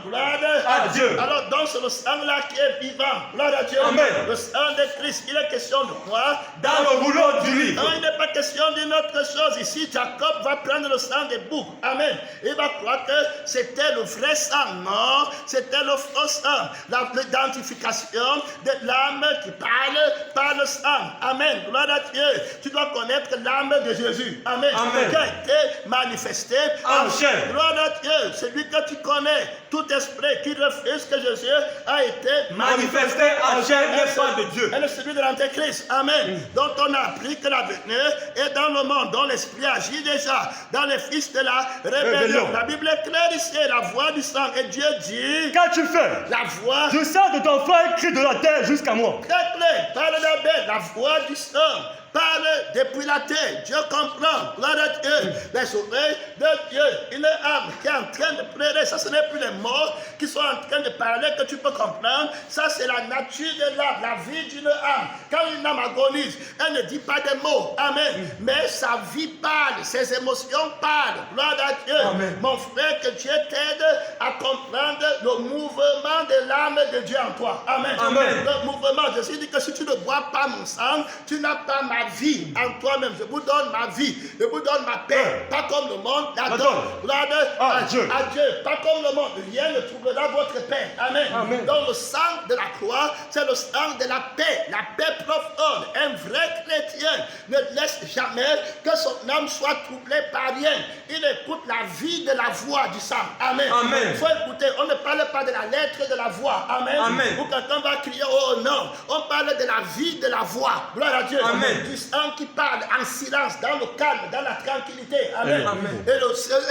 [SPEAKER 2] Gloire
[SPEAKER 1] À Dieu.
[SPEAKER 2] Alors donc c'est le sang là qui est vivant. Gloire à Dieu.
[SPEAKER 1] Amen.
[SPEAKER 2] Le sang de Christ, il est question de quoi?
[SPEAKER 1] Dans le rouleau du livre.
[SPEAKER 2] Non, il n'est pas question d'une autre chose. Ici, Jacob va prendre le sang des boucs. Amen. Il va croire que c'était le vrai sang. Non, c'était le faux sang. L'identification de l'âme qui parle par le sang. Amen. Gloire à Dieu. Tu dois connaître l'âme de Jésus. Amen.
[SPEAKER 1] Amen.
[SPEAKER 2] Qui a été manifesté
[SPEAKER 1] En chair.
[SPEAKER 2] Gloire à Dieu. Celui que tu connais, tout esprit qui refuse que Jésus a été
[SPEAKER 1] Manifesté en chair n'est pas de Dieu.
[SPEAKER 2] Elle est celui de l'Antéchrist. Amen. Dont on a appris que l'avenir est dans le monde, dont l'esprit agit déjà dans les fils de la rébellion. La Bible est claire ici, la voix du sang. Et Dieu dit,
[SPEAKER 1] Qu'as-tu fait?
[SPEAKER 2] la voix
[SPEAKER 1] Du sang de ton frère crie de la terre jusqu'à moi.
[SPEAKER 2] très claire, parle d'Abel, la voix du sang. Parle depuis la terre. Dieu comprend. Gloire à Dieu. Les oreilles de Dieu. Une âme qui est en train de pleurer. Ça, ce n'est plus les morts qui sont en train de parler que tu peux comprendre. Ça, c'est la nature de l'âme, la vie d'une âme. Quand une âme agonise, elle ne dit pas des mots. Amen. Mais sa vie parle. Ses émotions parlent. Gloire à Dieu.
[SPEAKER 1] Amen.
[SPEAKER 2] Mon frère, que Dieu t'aide à comprendre le mouvement de l'âme de Dieu en toi. Amen.
[SPEAKER 1] Amen.
[SPEAKER 2] Le mouvement. Jésus dit que si tu ne bois pas mon sang, tu n'as pas ma vie en toi-même. Je vous donne ma vie. Je vous donne ma paix. Pas comme le monde la donne. Gloire à Dieu. Pas comme le monde. Rien ne troublera votre paix. Amen.
[SPEAKER 1] Amen.
[SPEAKER 2] Donc le sang de la croix, c'est le sang de la paix. La paix profonde. Un vrai chrétien ne laisse jamais que son âme soit troublée par rien. Il écoute la vie de la voix du sang. Amen.
[SPEAKER 1] Amen.
[SPEAKER 2] Il faut écouter. On ne parle pas de la lettre de la voix. Amen.
[SPEAKER 1] Amen.
[SPEAKER 2] Ou quelqu'un va crier, oh non. On parle de la vie de la voix. Gloire à Dieu.
[SPEAKER 1] Amen.
[SPEAKER 2] Du sang qui parle en silence, dans le calme, dans la tranquillité. Amen.
[SPEAKER 1] Amen.
[SPEAKER 2] Et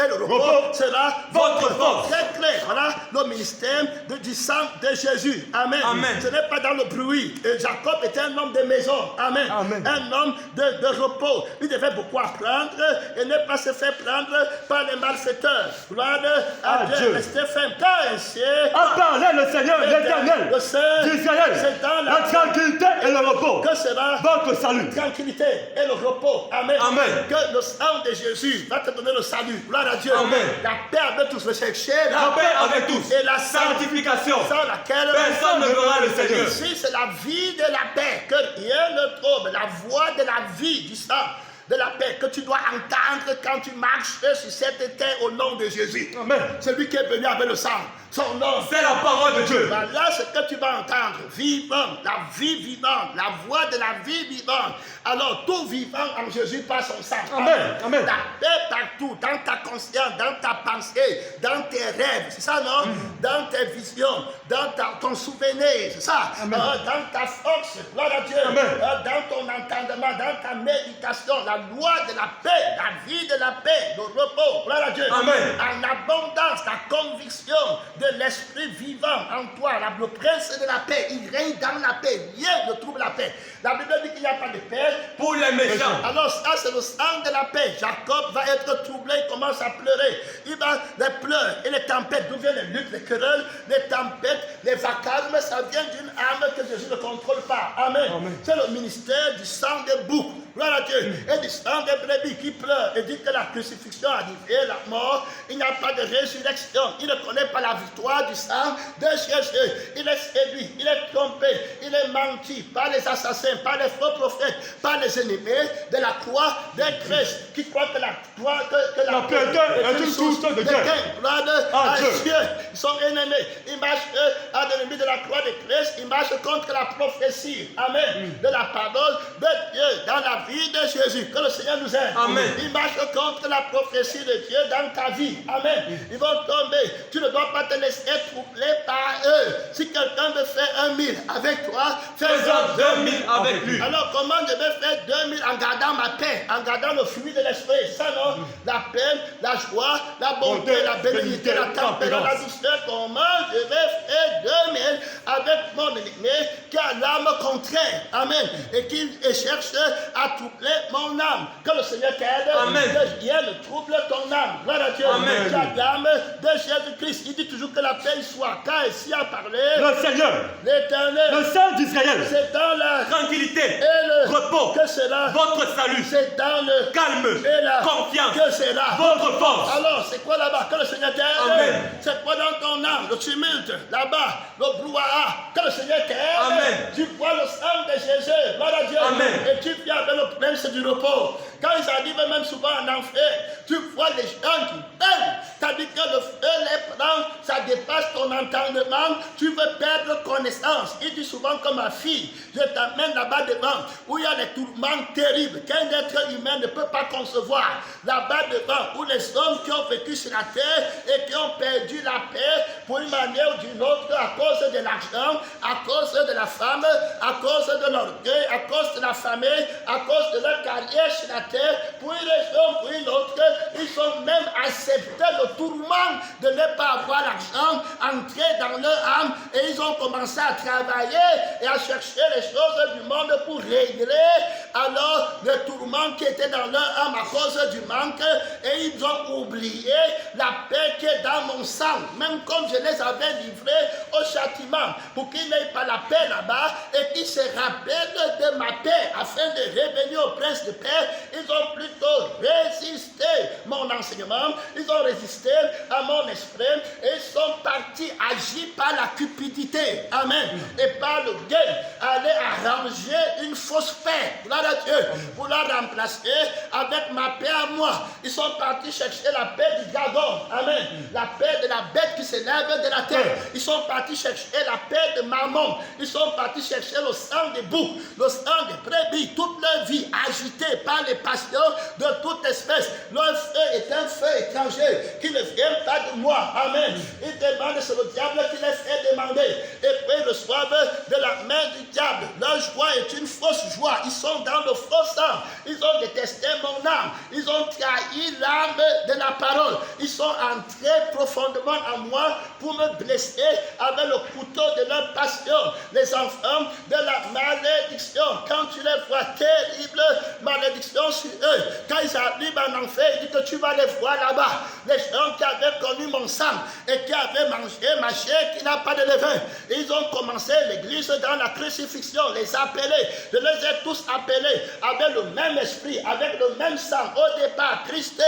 [SPEAKER 2] le repos sera
[SPEAKER 1] votre force.
[SPEAKER 2] Très clair. Voilà le ministère du sang de Jésus. Amen.
[SPEAKER 1] Amen.
[SPEAKER 2] Ce n'est pas dans le bruit. Et Jacob était un homme de maison. Amen.
[SPEAKER 1] Amen.
[SPEAKER 2] Un homme de repos. Il devait beaucoup apprendre et ne pas se faire prendre par les malfaiteurs. Gloire à Dieu. Restez ferme. Car ainsi
[SPEAKER 1] A parlé le Seigneur, l'Éternel
[SPEAKER 2] le Saint
[SPEAKER 1] d'Israël.
[SPEAKER 2] c'est dans
[SPEAKER 1] La tranquillité et le repos.
[SPEAKER 2] que sera
[SPEAKER 1] Votre salut.
[SPEAKER 2] tranquillité et le repos. Amen.
[SPEAKER 1] Amen.
[SPEAKER 2] Que le sang de Jésus va te donner le salut. Gloire à Dieu.
[SPEAKER 1] Amen.
[SPEAKER 2] La paix avec tous. Le chercher.
[SPEAKER 1] La paix avec tous.
[SPEAKER 2] Et la
[SPEAKER 1] Sanctification.
[SPEAKER 2] sans laquelle
[SPEAKER 1] Personne ne verra le Seigneur.
[SPEAKER 2] Ici, c'est la vie de la paix. Que rien ne trouble. La voix de la vie du sang. De la paix que tu dois entendre quand tu marches sur cette terre au nom de Jésus.
[SPEAKER 1] Amen.
[SPEAKER 2] Celui qui est venu avec le sang. Son nom.
[SPEAKER 1] C'est la parole de Dieu.
[SPEAKER 2] Voilà ce que tu vas entendre. Vivant, la vie vivante, la voix de la vie vivante. Alors, tout vivant en Jésus par son sang.
[SPEAKER 1] Amen. Amen.
[SPEAKER 2] La paix partout, dans ta conscience, dans ta pensée, dans tes rêves. C'est ça, non? Dans tes visions, dans ton souvenir. C'est ça?
[SPEAKER 1] Amen.
[SPEAKER 2] Dans ta force. Gloire à Dieu.
[SPEAKER 1] Amen.
[SPEAKER 2] Dans ton entendement, dans ta méditation. La loi de la paix, la vie de la paix, le repos. Gloire à Dieu.
[SPEAKER 1] Amen.
[SPEAKER 2] En abondance, ta conviction de l'esprit vivant en toi, le prince de la paix, il règne dans la paix, rien ne trouble la paix. La Bible dit qu'il n'y a pas de paix
[SPEAKER 1] pour les méchants.
[SPEAKER 2] Alors ça c'est le sang de la paix. Jacob va être troublé, il commence à pleurer. Il va les pleurs et les tempêtes, d'où viennent les luttes, les querelles, les tempêtes, les vacarmes, ça vient d'une âme que Jésus ne contrôle pas. Amen.
[SPEAKER 1] Amen.
[SPEAKER 2] C'est le ministère du sang des boucs. Gloire à Dieu. Et du sang des brebis qui pleure et dit que la crucifixion arrivée, la mort, il n'y a pas de résurrection. Il ne connaît pas la victoire du sang de Jésus. Il est séduit, il est trompé, il est menti par les assassins, par les faux prophètes, par les ennemis de la croix de Christ qui croient que la croix, que la
[SPEAKER 1] paix est une source de gain.
[SPEAKER 2] Gloire à Dieu. Ils sont ennemis. Ils marchent à l'ennemi de la croix de Christ. Ils marchent contre la prophétie. Amen. De la parole de Dieu dans la vie de Jésus. Que le Seigneur nous aide.
[SPEAKER 1] Amen.
[SPEAKER 2] Ils marchent contre la prophétie de Dieu dans ta vie. Amen. Ils vont tomber. Tu ne dois pas te laisser troubler par eux. Si quelqu'un veut faire 1000 avec toi, fais-en
[SPEAKER 1] 2000 avec lui.
[SPEAKER 2] Alors comment je vais faire 2000 en gardant ma paix, en gardant le fruit de l'esprit? Ça non? La paix, la joie, la bonté, la bénédiction, la tempérance, la douceur. Comment je vais faire 2000 avec mon ennemi qui a l'âme contraire? Amen. Et qui cherche à troubler mon âme. Que le Seigneur t'aide.
[SPEAKER 1] Amen.
[SPEAKER 2] Que rien ne trouble ton âme. Gloire à Dieu.
[SPEAKER 1] Amen.
[SPEAKER 2] Tu as l'âme de Jésus-Christ. Il dit toujours que la paix soit. Car ici a parlé
[SPEAKER 1] Le Seigneur,
[SPEAKER 2] l'Éternel.
[SPEAKER 1] le Saint d'Israël,
[SPEAKER 2] C'est dans la
[SPEAKER 1] tranquillité
[SPEAKER 2] et
[SPEAKER 3] repos,
[SPEAKER 2] Que sera?
[SPEAKER 3] votre salut,
[SPEAKER 2] C'est dans le
[SPEAKER 3] calme,
[SPEAKER 2] et la
[SPEAKER 3] confiance,
[SPEAKER 2] que sera?
[SPEAKER 3] votre force.
[SPEAKER 2] Alors, c'est quoi là-bas? Que le Seigneur t'aide.
[SPEAKER 3] Amen.
[SPEAKER 2] C'est quoi dans ton âme? Le tumulte, là-bas, le brouhaha. Que le Seigneur t'aide.
[SPEAKER 3] Amen.
[SPEAKER 2] Tu vois le sang de Jésus. Gloire à Dieu.
[SPEAKER 3] Amen.
[SPEAKER 2] Et tu viens avec le même, c'est du repos. Quand ils arrivent même souvent en enfer, tu vois les gens qui perdent. C'est-à-dire que le feu les prend, ça dépasse ton entendement. Tu veux perdre connaissance. Il dit souvent comme ma fille, je t'amène là-bas devant, où il y a des tourments terribles qu'un être humain ne peut pas concevoir. Là-bas devant, où les hommes qui ont vécu sur la terre et qui ont perdu la paix pour une manière ou d'une autre à cause de l'argent, à cause de la femme, à cause de l'orgueil, à cause de la famille, à cause de leur carrière sur la terre, pour une raison, pour une autre, ils ont même accepté le tourment de ne pas avoir l'argent, entrer dans leur âme, et ils ont commencé à travailler et à chercher les choses du monde pour régler alors le tourment qui était dans leur âme à cause du manque, et ils ont oublié la paix qui est dans mon sang, même comme je les avais livrés au châtiment, pour qu'ils n'aient pas la paix là-bas et qu'ils se rappellent de ma paix, afin de revenir au prince de paix. Ils ont plutôt résisté à mon enseignement, ils ont résisté à mon esprit, et ils sont partis agis par la cupidité, amen, et par le gain, aller arranger une fausse paix, gloire à Dieu, pour la remplacer avec ma paix à moi. Ils sont partis chercher la paix du dragon, amen, la paix de la bête qui s'élève de la terre. Ils sont partis chercher la paix de Mammon, ils sont partis chercher le sang des boucs, le sang des brebis, toute leur vie agitée par les passions de toute espèce. Leur feu est un feu étranger qui ne vient pas de moi, amen. Ils demandent, c'est le diable qui les fait demander, et puis ils reçoivent de la main du diable. Leur joie est une fausse joie. Ils sont dans le faux sang. Ils ont détesté mon âme. Ils ont trahi l'âme de la parole. Ils sont entrés profondément en moi pour me blesser avec le couteau de leur passion. Les enfants de la malédiction, quand tu les vois, terrible malédiction sur eux. Quand ils arrivent en enfer, il dit que tu vas les voir là-bas. Les gens qui avaient connu mon sang et qui avaient mangé ma chair qui n'a pas de levain. Ils ont commencé l'église dans la crucifixion, les appeler. Je les ai tous appelés avec le même esprit, avec le même sang. Au départ, Christ,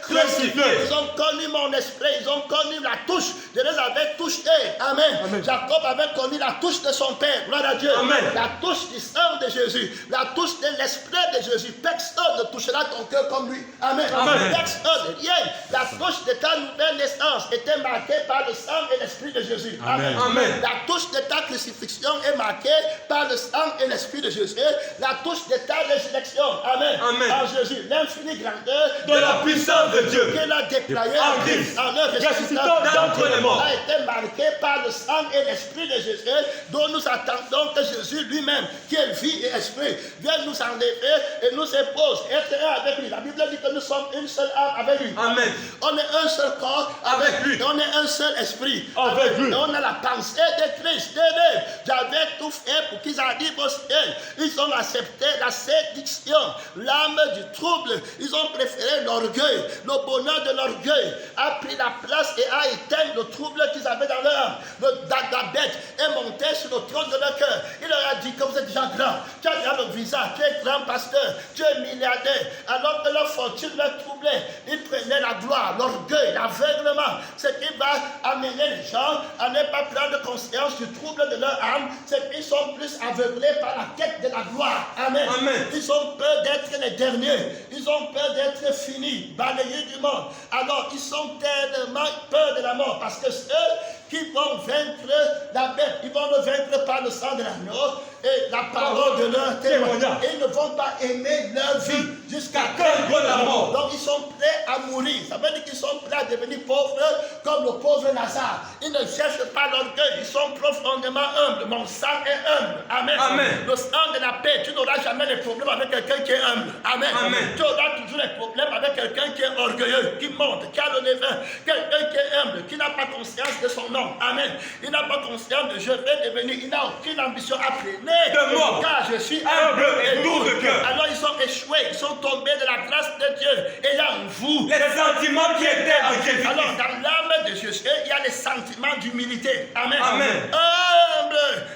[SPEAKER 2] crucifié. Ils ont connu mon esprit, ils ont connu la touche. Je les avais touchés. Amen.
[SPEAKER 1] Amen.
[SPEAKER 2] Jacob avait connu la touche de son père. Gloire à Dieu.
[SPEAKER 3] Amen.
[SPEAKER 2] La touche du sang de Jésus, la touche de l'esprit de Jésus. Personne ne touchera ton cœur comme lui. Amen.
[SPEAKER 3] Amen.
[SPEAKER 2] Personne, rien. La touche de ta nouvelle naissance était marquée par le sang et l'esprit de Jésus.
[SPEAKER 1] Amen.
[SPEAKER 3] Amen.
[SPEAKER 2] La touche de ta crucifixion est marquée par le sang et l'esprit de Jésus. La touche de ta résurrection. Amen.
[SPEAKER 3] Amen.
[SPEAKER 2] En Jésus, l'infinie grandeur
[SPEAKER 3] De la puissance de Dieu
[SPEAKER 2] qu'il a déployée
[SPEAKER 3] en Christ,
[SPEAKER 2] en leur
[SPEAKER 3] ressuscitant d'entre les morts,
[SPEAKER 2] a été marquée par le sang et l'esprit de Jésus, dont nous attendons que Jésus lui-même, qui est vie et esprit, vienne nous enlever et nous épose, être un avec lui. La Bible dit que nous sommes une seule âme avec lui.
[SPEAKER 3] Amen.
[SPEAKER 2] On est un seul corps
[SPEAKER 3] Avec lui.
[SPEAKER 2] On est un seul esprit
[SPEAKER 1] Avec lui.
[SPEAKER 2] Et on a la pensée de Christ. J'avais tout fait pour qu'ils arrivent au ciel. Ils ont accepté la séduction, l'âme du trouble. Ils ont préféré l'orgueil. Le bonheur de l'orgueil a pris la place et a éteint le trouble qu'ils avaient dans leur âme. La bête est montée sur le trône de leur cœur. Il leur a dit que vous êtes déjà grand. Tu as déjà le visage, tu es grand pasteur, tu es milliardaire. Alors que leur fortune leur troublait, ils prenaient la gloire, l'orgueil, l'aveuglement. Ce qui va amener les gens à ne pas prendre conscience du trouble de leur âme, c'est qu'ils sont plus aveuglés par la quête de la gloire. Amen.
[SPEAKER 3] Amen.
[SPEAKER 2] Ils ont peur d'être les derniers. Ils ont peur d'être finis, balayés du monde. Alors ils sont tellement peur de la mort, parce que ceux qui vont vaincre la bête, ils vont le vaincre par le sang de l'agneau et la parole de leur témoignage. Ils ne vont pas aimer leur vie jusqu'à
[SPEAKER 3] Qu'attendre la mort.
[SPEAKER 2] Donc ils sont prêts à mourir. Ça veut dire qu'ils sont prêts à devenir pauvres comme le pauvre Lazare. Ils ne cherchent pas l'orgueil, ils sont profondément humbles. Mon sang est humble. Amen.
[SPEAKER 3] Amen.
[SPEAKER 2] Le sang de la paix, tu n'auras jamais de problème avec quelqu'un qui est humble. Amen.
[SPEAKER 3] Amen.
[SPEAKER 2] Tu auras toujours des problèmes avec quelqu'un qui est orgueilleux, qui monte, qui a le levain. Quelqu'un qui est humble, qui n'a pas conscience de son nom. Amen. Il n'a pas conscience de je vais devenir. Il n'a aucune ambition à plaire.
[SPEAKER 3] De moi.
[SPEAKER 2] Car je suis
[SPEAKER 3] Humble et doux de cœur.
[SPEAKER 2] Alors ils ont échoué, ils sont tombés de la grâce de Dieu. Et là, vous,
[SPEAKER 3] Les sentiments qui étaient en Jésus.
[SPEAKER 2] alors dans l'âme de Jésus, il y a les sentiments d'humilité. Amen.
[SPEAKER 3] Amen.
[SPEAKER 2] Humble,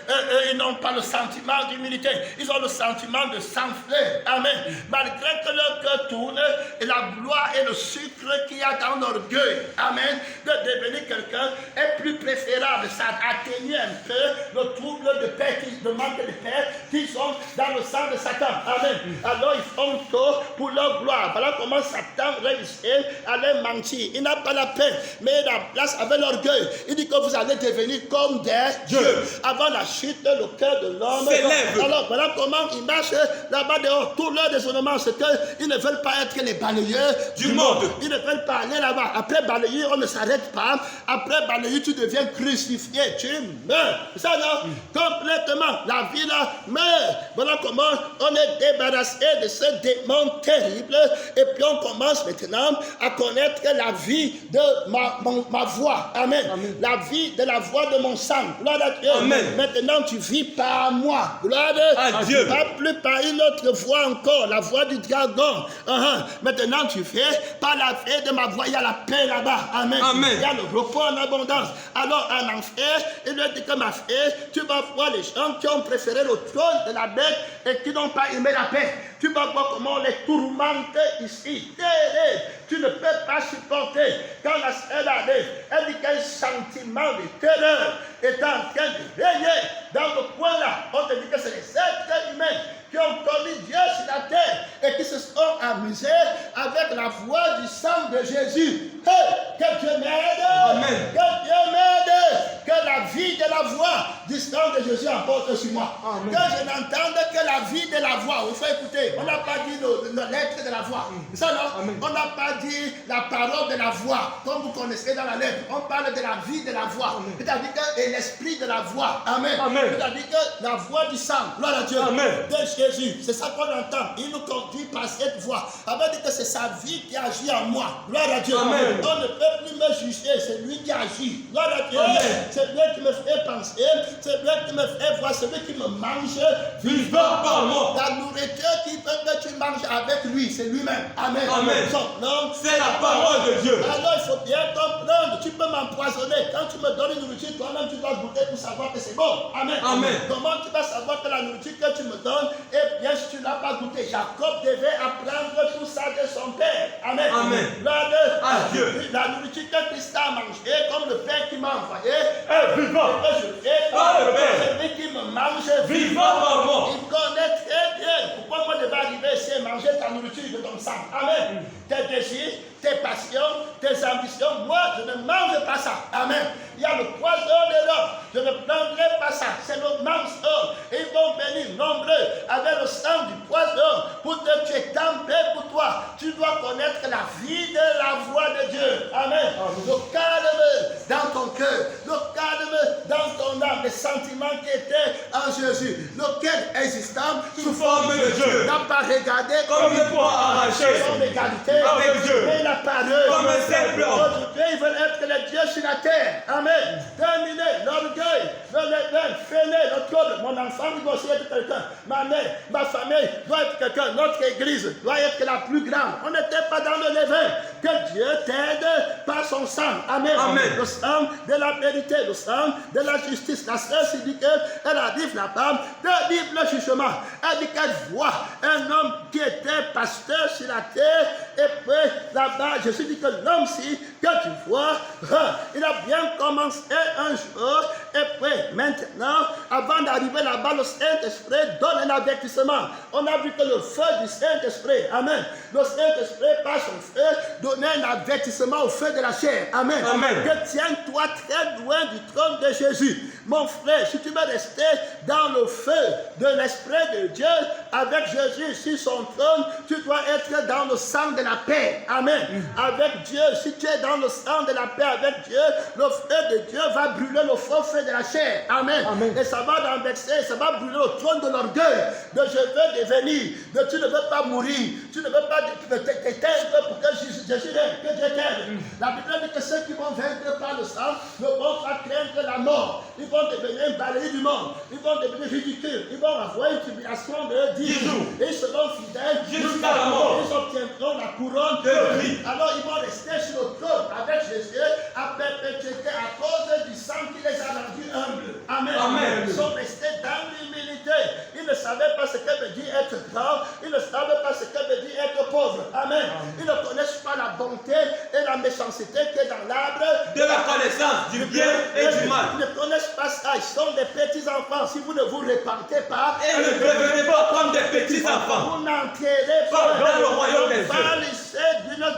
[SPEAKER 2] ils n'ont pas le sentiment d'humilité, ils ont le sentiment de s'enfler. Amen. Malgré que leur cœur tourne, et la gloire et le sucre qu'il y a dans l'orgueil, amen, de devenir quelqu'un est plus préférable. Ça atténue un peu le trouble de paix, le manque de paix qui sont dans le sang de Satan. Amen. Alors ils font tout pour leur gloire. Voilà comment Satan réussit à les mentir. Il n'a pas la paix, mais la place avec l'orgueil. Il dit que vous allez devenir comme des dieux. Avant la chute, le cœur de l'homme
[SPEAKER 3] s'élève.
[SPEAKER 2] Alors voilà comment ils marchent là-bas dehors. Tout leur déshonnement, c'est qu'ils ne veulent pas être les balayeurs
[SPEAKER 3] Du monde.
[SPEAKER 2] Ils ne veulent pas aller là-bas. Après balayer, on ne s'arrête pas. Après balayer, tu deviens crucifié. Tu meurs. C'est ça, non? Complètement. La vie là meurt. Voilà comment on est débarrassé de ce démon terrible. Et puis on commence maintenant à connaître la vie de ma voix. Amen.
[SPEAKER 1] Amen.
[SPEAKER 2] La vie de la voix de mon sang. Gloire à Dieu.
[SPEAKER 3] Amen.
[SPEAKER 2] Maintenant tu vis par moi. Gloire
[SPEAKER 3] À Dieu.
[SPEAKER 2] Pas plus par une autre voix encore. La voix du dragon. Maintenant tu fais par la paix de ma voix. Il y a la paix là-bas. Amen.
[SPEAKER 3] Amen.
[SPEAKER 2] Il y a le repos en abondance. Alors en enfer, il lui dit que ma fille, tu vas voir les gens qui ont préféré le trône de la bête et qui n'ont pas aimé la paix. Tu vas voir comment on les tourmente ici. Tu ne peux pas supporter. Quand la sœur arrive, elle dit qu'un sentiment de terreur est en train de régner dans le coin là. On te dit que c'est les êtres humains qui ont connu Dieu sur la terre et qui se sont amusés avec la voix du sang de Jésus. Hey, que Dieu m'aide.
[SPEAKER 3] Amen.
[SPEAKER 2] Que Dieu m'aide. Que la vie de la voix du sang de Jésus emporte sur moi.
[SPEAKER 1] Amen.
[SPEAKER 2] Que je n'entende que la vie de la voix. Il faut écouter. On n'a pas dit le lettre de la voix. C'est ça, non?
[SPEAKER 1] Amen.
[SPEAKER 2] On n'a pas dit la parole de la voix, comme vous connaissez dans la lettre. On parle de la vie de la voix. C'est-à-dire que et l'esprit de la voix. Amen.
[SPEAKER 1] Amen.
[SPEAKER 2] C'est-à-dire que la voix du sang. Gloire à Dieu.
[SPEAKER 1] Amen.
[SPEAKER 2] De Jésus. C'est ça qu'on entend. Il nous conduit par cette voix. Ça veut dire que c'est sa vie qui agit en moi. Gloire à Dieu.
[SPEAKER 3] Amen.
[SPEAKER 2] On ne peut plus me juger. C'est lui qui agit. Gloire à Dieu.
[SPEAKER 3] Amen.
[SPEAKER 2] C'est lui qui me fait penser. C'est lui qui me fait voir. C'est lui qui me mange.
[SPEAKER 3] Vivant par moi.
[SPEAKER 2] La nourriture qui veut que tu manges avec lui, c'est lui-même. Amen.
[SPEAKER 3] Amen.
[SPEAKER 2] Son nom,
[SPEAKER 3] C'est la parole de Dieu.
[SPEAKER 2] alors il faut bien comprendre. Tu peux m'empoisonner. Quand tu me donnes une nourriture, toi-même tu dois goûter pour savoir que c'est bon. Amen.
[SPEAKER 3] Amen.
[SPEAKER 2] Comment tu vas savoir que la nourriture que tu me donnes est bien si tu n'as pas goûté? Jacob devait apprendre tout ça de son père. Amen.
[SPEAKER 3] Amen.
[SPEAKER 2] Gloire
[SPEAKER 3] À Dieu.
[SPEAKER 2] La nourriture que Christ a mangée, comme le Père qui m'a envoyé,
[SPEAKER 1] est vivant.
[SPEAKER 2] que je fais,
[SPEAKER 3] Par le Père.
[SPEAKER 2] c'est lui qui me mange
[SPEAKER 3] Vivant par moi.
[SPEAKER 2] il connaît très bien pourquoi moi je vais arriver ici et manger ta nourriture de ton sang. Amen. Tes désirs, tes passions, tes ambitions, moi je ne mange pas ça. Amen. Il y a le poison de l'homme. Je ne prendrai pas ça. C'est le mensonge. Et ils vont venir nombreux avec le sang du poison pour te tuer. Tant pis pour toi. Tu dois connaître la vie de la voix de Dieu. Amen. Le calme dans ton cœur. Le calme dans ton âme. Les sentiments qui étaient en Jésus. Lequel existant
[SPEAKER 3] Sous forme de Dieu.
[SPEAKER 2] n'a pas regardé
[SPEAKER 3] Comme le poids arraché.
[SPEAKER 2] son égalité
[SPEAKER 3] Avec Dieu.
[SPEAKER 2] mais la parole.
[SPEAKER 3] Comme un simple homme.
[SPEAKER 2] Aujourd'hui, ils veulent être les dieux sur la terre. Amen. Terminer l'orgueil, le fêler, le trouble. Mon enfant doit aussi être quelqu'un. Ma mère, ma famille doit être quelqu'un. Notre église doit être la plus grande. On n'était pas dans le levain. Que Dieu t'aide par son sang. Amen.
[SPEAKER 3] Amen.
[SPEAKER 2] Le sang de la vérité, le sang de la justice. La sœur s'est dit qu'elle arrive là-bas de vivre le jugement. Elle dit qu'elle voit un homme qui était pasteur sur la terre. Et puis là-bas, je suis dit que l'homme-ci que tu vois, il a bien commencé un jour. Et puis maintenant, avant d'arriver là-bas, le Saint-Esprit donne un avertissement. On a vu que le feu du Saint-Esprit, amen. Le Saint-Esprit, par son feu, donnait un avertissement au feu de la chair. Amen.
[SPEAKER 3] Amen.
[SPEAKER 2] Que tiens-toi très loin du trône de Jésus. Mon frère, si tu veux rester dans le feu de l'Esprit de Dieu, avec Jésus sur son trône, tu dois être dans le sang de la paix. Amen. Avec Dieu, si tu es dans le sang de la paix avec Dieu, le feu de Dieu va brûler le faux feu de la chair. Amen.
[SPEAKER 1] Amen.
[SPEAKER 2] Et ça va renverser, ça va brûler le trône de l'orgueil. De je veux devenir, de tu ne veux pas mourir, tu ne veux pas t'éteindre pour que Jésus Jésus règne, que Dieu t'aide. La Bible dit que ceux qui vont vaincre par le sang ne vont pas craindre la mort. Ils vont devenir balayés du monde. Ils vont devenir ridicules. Ils vont avoir une tribulation de 10 jours. Et ils seront fidèles
[SPEAKER 3] jusqu'à la mort.
[SPEAKER 2] Ils obtiendront la couronne
[SPEAKER 3] de vie.
[SPEAKER 2] Alors ils vont rester sur le trône avec Jésus à perpétuité à cause du sang qui les a rendus humbles. Amen.
[SPEAKER 3] Amen.
[SPEAKER 2] Ils sont restés dans l'humilité. Ils ne savaient pas ce que veut dire être grand. Ils ne savaient pas ce que veut dire être pauvre. Amen. Ils ne connaissent pas la bonté et la méchanceté qui est dans l'arbre
[SPEAKER 3] de la connaissance du bien et du mal.
[SPEAKER 2] Ils ne connaissent pas ça. Ils sont des petits enfants. Si vous ne vous répandez pas,
[SPEAKER 3] Et ne devenez pas comme des petits enfants.
[SPEAKER 2] vous n'entrerez
[SPEAKER 3] Pas dans le royaume des
[SPEAKER 2] pas
[SPEAKER 3] cieux.
[SPEAKER 2] laissé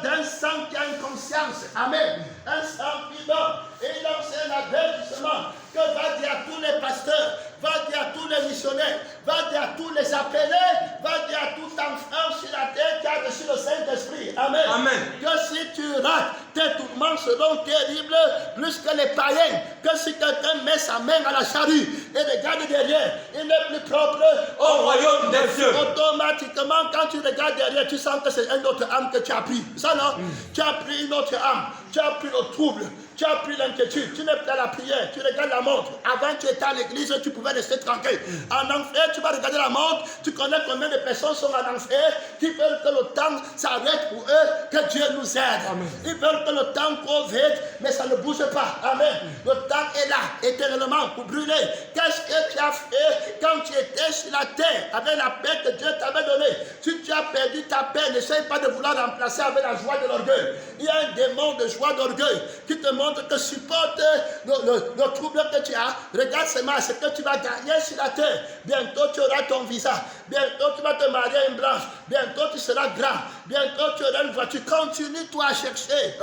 [SPEAKER 2] d'un sang qui a une conscience. Amen. Un sang vivant. Et donc c'est l'avertissement que va dire à tous les pasteurs, va dire à tous les missionnaires, va dire à tous les appelés, va dire à tout enfant sur la terre qui a reçu le Saint-Esprit. Amen.
[SPEAKER 3] Amen.
[SPEAKER 2] Que si tu rates, tes tourments seront terribles plus que les païens. Que si quelqu'un met sa main à la charrue et regarde derrière, il n'est plus propre
[SPEAKER 3] Au royaume des cieux.
[SPEAKER 2] Automatiquement, quand tu regardes derrière, tu sens que c'est une autre âme que tu as pris. Ça non? Tu as pris une autre âme. Tu as pris le trouble. Tu as pris l'inquiétude. Tu n'es plus à la prière. Tu regardes la montre. Avant, tu étais à l'église, tu pouvais rester tranquille. En enfer, tu vas regarder la montre. Tu connais combien de personnes sont en enfer qui veulent que le temps s'arrête pour eux, que Dieu nous aide. Amen. Ils veulent que le temps court vite, mais ça ne bouge pas. Amen. Le temps est là, éternellement, pour brûler. Qu'est-ce que tu as fait quand tu étais sur la terre avec la paix que Dieu t'avait donnée? Si tu as perdu ta paix, n'essaye pas de vouloir remplacer avec la joie de l'orgueil. Il y a un démon de joie d'orgueil qui te montre que supporte le trouble que tu as. Regarde seulement ce que tu vas gagner sur la terre. Bientôt tu auras ton visa. Bientôt tu vas te marier à une branche. Bientôt tu seras grand. Bientôt tu auras une voiture. Continue-toi à chercher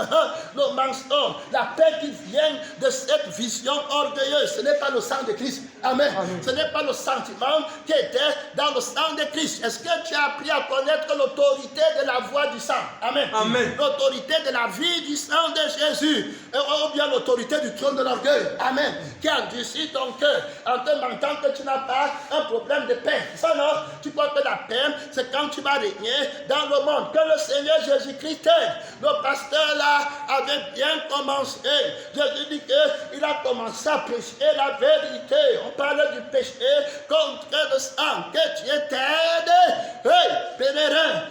[SPEAKER 2] le mensonge, la paix qui vient de cette vision orgueilleuse. Ce n'est pas le sang de Christ. Amen. Amen. Ce n'est pas le sentiment qui était dans le sang de Christ. Est-ce que tu as appris à connaître l'autorité de la voix du sang? Amen. Amen. L'autorité de la vie du sang de Jésus. Ou bien l'autorité du trône de l'orgueil. Amen. Qui endurcit ton cœur en te mentant que tu n'as pas un problème de paix. Ça non? Tu crois que la paix, c'est quand tu vas régner dans le monde. Que le Seigneur Jésus-Christ t'aide. Le pasteur là avait bien commencé. Jésus dit qu'il a commencé à prêcher la vérité. On parlait du péché contre le sang. Que Dieu t'aide. Hey, pèlerin,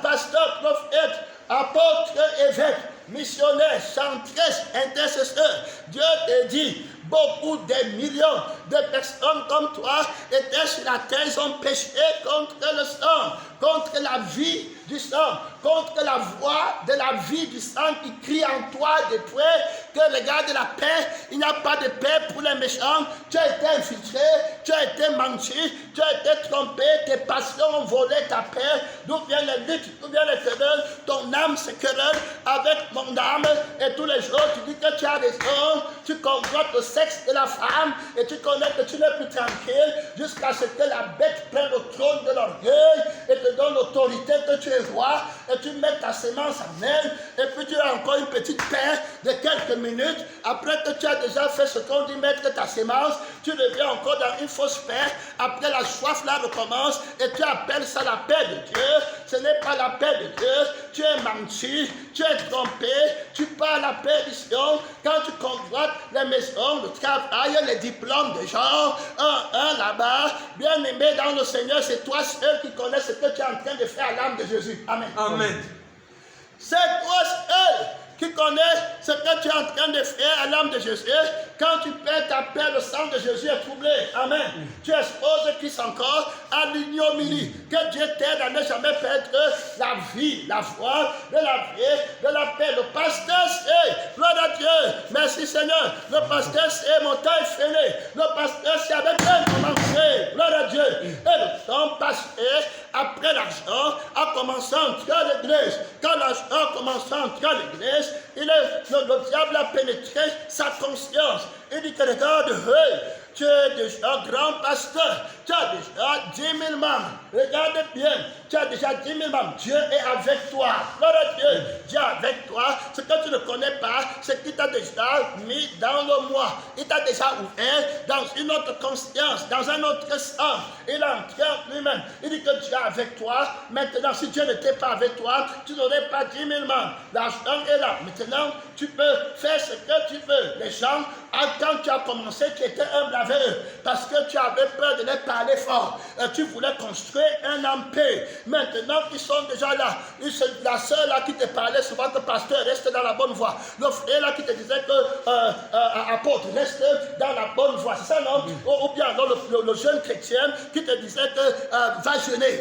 [SPEAKER 2] pasteur, prophète, apôtre, évêque, missionnaire, chantresse, intercesseur. Dieu te dit, beaucoup de millions de personnes comme toi étaient sur la terre, ils ont péché contre le sang, contre la vie du sang, contre la voix de la vie du sang qui crie en toi depuis que regarde la paix. Il n'y a pas de paix pour les méchants. Tu as été infiltré, tu as été menti, tu as été trompé, tes passions ont volé ta paix. D'où viennent les luttes, d'où viennent les querelles? Ton âme se querelle avec mon âme et tous les jours tu dis que tu as raison, tu convoites le sexe de la femme et tu connais que tu n'es plus tranquille jusqu'à ce que la bête prenne le trône de l'orgueil et te donne l'autorité que tu es roi et tu mets ta sémence en elle et puis tu as encore une petite paix de quelques minutes. Après que tu as déjà fait ce qu'on dit mettre ta sémence, tu reviens encore dans une fausse paix. Après la soif là recommence et tu appelles ça la paix de Dieu. Ce n'est pas la paix de Dieu. Tu es menti, tu es trompé, tu parles la perdition quand tu convoites les maisons, le travail, les diplômes des gens, un là-bas. Bien aimé dans le Seigneur, c'est toi seul qui connais ce que tu es en train de faire à l'âme de Jésus. Amen. Amen. C'est toi seul qui connais ce que tu es en train de faire à l'âme de Jésus. Quand tu perds ta paix, le sang de Jésus est troublé. Amen. Tu exposes Christ encore à l'ignominie. Que Dieu t'aide à ne jamais perdre la vie, la foi, de la vie, de la paix. Le pasteur c'est, gloire à Dieu, merci Seigneur. Le pasteur c'est, mon temps est fini. Le pasteur c'est avec bien commencé, gloire à Dieu. Et le temps passé, après l'argent, a commencé à entrer à l'église. Quand l'argent a commencé à entrer à l'église, le diable a pénétré sa conscience. Il dit que regarde, hey, tu es déjà grand pasteur, tu as déjà 10 000 membres. Regarde bien, tu as déjà 10 000 membres. Dieu est avec toi. Gloire à Dieu. Dieu est avec toi. Ce que tu ne connais pas, c'est qu'il t'a déjà mis dans le moi. Il t'a déjà ouvert dans une autre conscience, dans un autre sens. Il a entré en lui-même. Il dit que Dieu est avec toi. Maintenant, si Dieu n'était pas avec toi, tu n'aurais pas 10 000 membres. L'argent est là. Maintenant, tu peux faire ce que tu veux. Les gens, quand tu as commencé, tu étais humble avec eux. Parce que tu avais peur de les parler fort. Tu voulais construire un empire. Maintenant, ils sont déjà là. La sœur là qui te parlait souvent que pasteur, reste dans la bonne voie. Le frère là qui te disait que apôtre, reste dans la bonne voie. C'est ça, non? Ou bien non, le jeune chrétien qui te disait que va jeûner.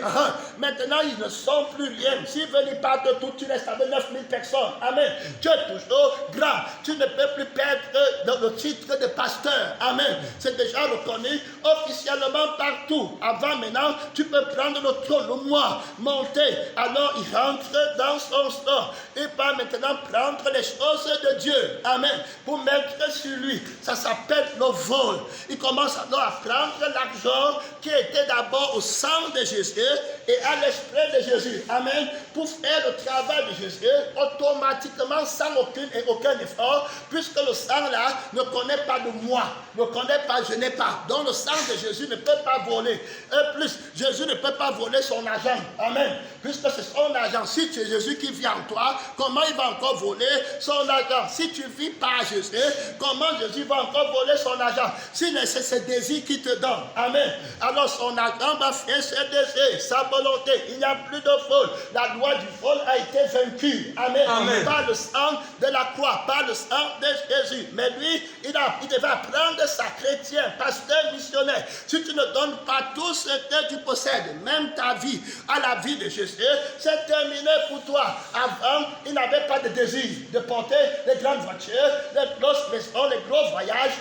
[SPEAKER 2] Maintenant, ils ne sont plus rien. S'ils veulent pas de tout, tu restes avec 9000 personnes. Amen. Tu es toujours grand. Tu ne peux plus perdre le titre de pasteur. Amen. C'est déjà reconnu officiellement partout. Avant, maintenant, tu peux prendre le trône, le moi, monter. Alors, il rentre dans son store. Il va maintenant prendre les choses de Dieu. Amen. Pour mettre sur lui. Ça s'appelle le vol. Il commence alors à prendre l'argent qui était d'abord au sang de Jésus et à l'esprit de Jésus. Amen. Pour faire le travail de Jésus automatiquement sans aucun effort, puisque le sang là ne connaît pas de moi, ne connaît pas, je n'ai pas. Donc le sang de Jésus ne peut pas voler. Et plus, Jésus ne peut pas voler son argent. Amen. Puisque c'est son argent. Si tu es Jésus qui vit en toi, comment il va encore voler son argent? Si tu vis par Jésus, comment Jésus va encore voler son argent? Si c'est ses désirs qui te donne. Amen. Alors son argent va faire ses désirs, sa volonté. Il n'y a plus de vol. La loi du vol a été vaincue. Amen.
[SPEAKER 3] Amen.
[SPEAKER 2] Par le sang de la croix, par le sang de Jésus. Mais lui, il devait apprendre sa chrétien, pasteur, missionnaire. Si tu ne donnes pas tout ce que tu possèdes, même ta vie, à la vie de Jésus, c'est terminé pour toi. Avant, il n'avait pas de désir de porter les grandes voitures, les grosses maisons, les gros voyages,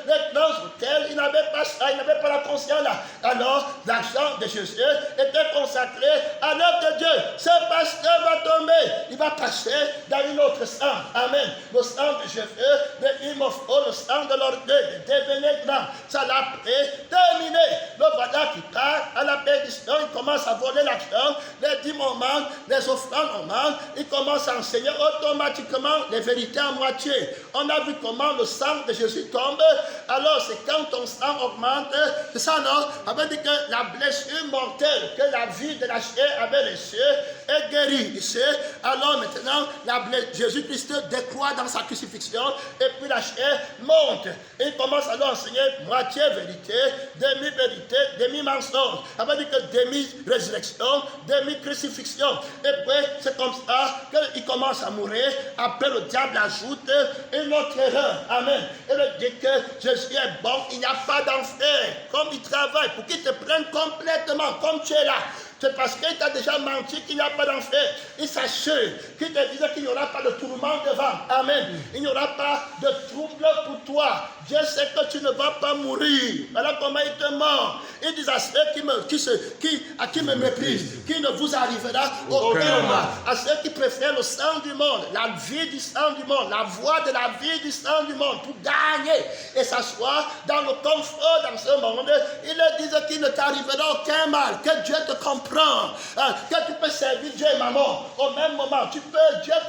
[SPEAKER 2] les grands hôtels. Il n'avait pas ça, il n'avait pas la conscience là. Alors, l'argent de Jésus était consacré à l'œuvre de Dieu. Ce pasteur va tomber, il va passer dans une autre sang. Amen. Le sang de Jésus, de Imofo, le sang de l'orgueil, de devenir grand. Ça l'a terminé. Le voilà qui part à la perdition, il commence à voler l'argent, les dîmes au manque, les offrandes au manque, il commence à enseigner automatiquement les vérités à moitié. On a vu comment le sang de Jésus tombe. Alors c'est quand ton sang augmente, c'est ça non? Ça veut dire que la blessure mortelle que la vie de la chair avait reçue est guérie ici. Alors maintenant, Jésus-Christ décroît dans sa crucifixion et puis la chair monte. Et il commence alors à enseigner moitié vérité, demi-vérité, demi-mensonge. Ça veut dire que demi-résurrection, demi-crucifixion. Et puis c'est comme ça qu'il commence à mourir. Après le diable ajoute une autre erreur. Amen. Et il dit que Jésus est bon, il n'y a pas d'enfer. Comme il travaille pour qu'il te prenne complètement comme tu es là. C'est parce qu'il t'a déjà menti qu'il n'y a pas d'enfer. Il s'assure qu'il te disait qu'il n'y aura pas de tourment devant. Amen. Il n'y aura pas de trouble pour toi. Dieu sait que tu ne vas pas mourir. Voilà comment il te mord. Il dit à ceux qui me méprisent, qu'il ne vous arrivera aucun mal. À ceux qui préfèrent le sang du monde, la vie du sang du monde, la voie de la vie du sang du monde, pour gagner et s'asseoir dans le confort dans ce monde, il leur disait qu'il ne t'arrivera aucun mal, que Dieu te comprend. Que tu peux servir Dieu et maman au même moment. Dieu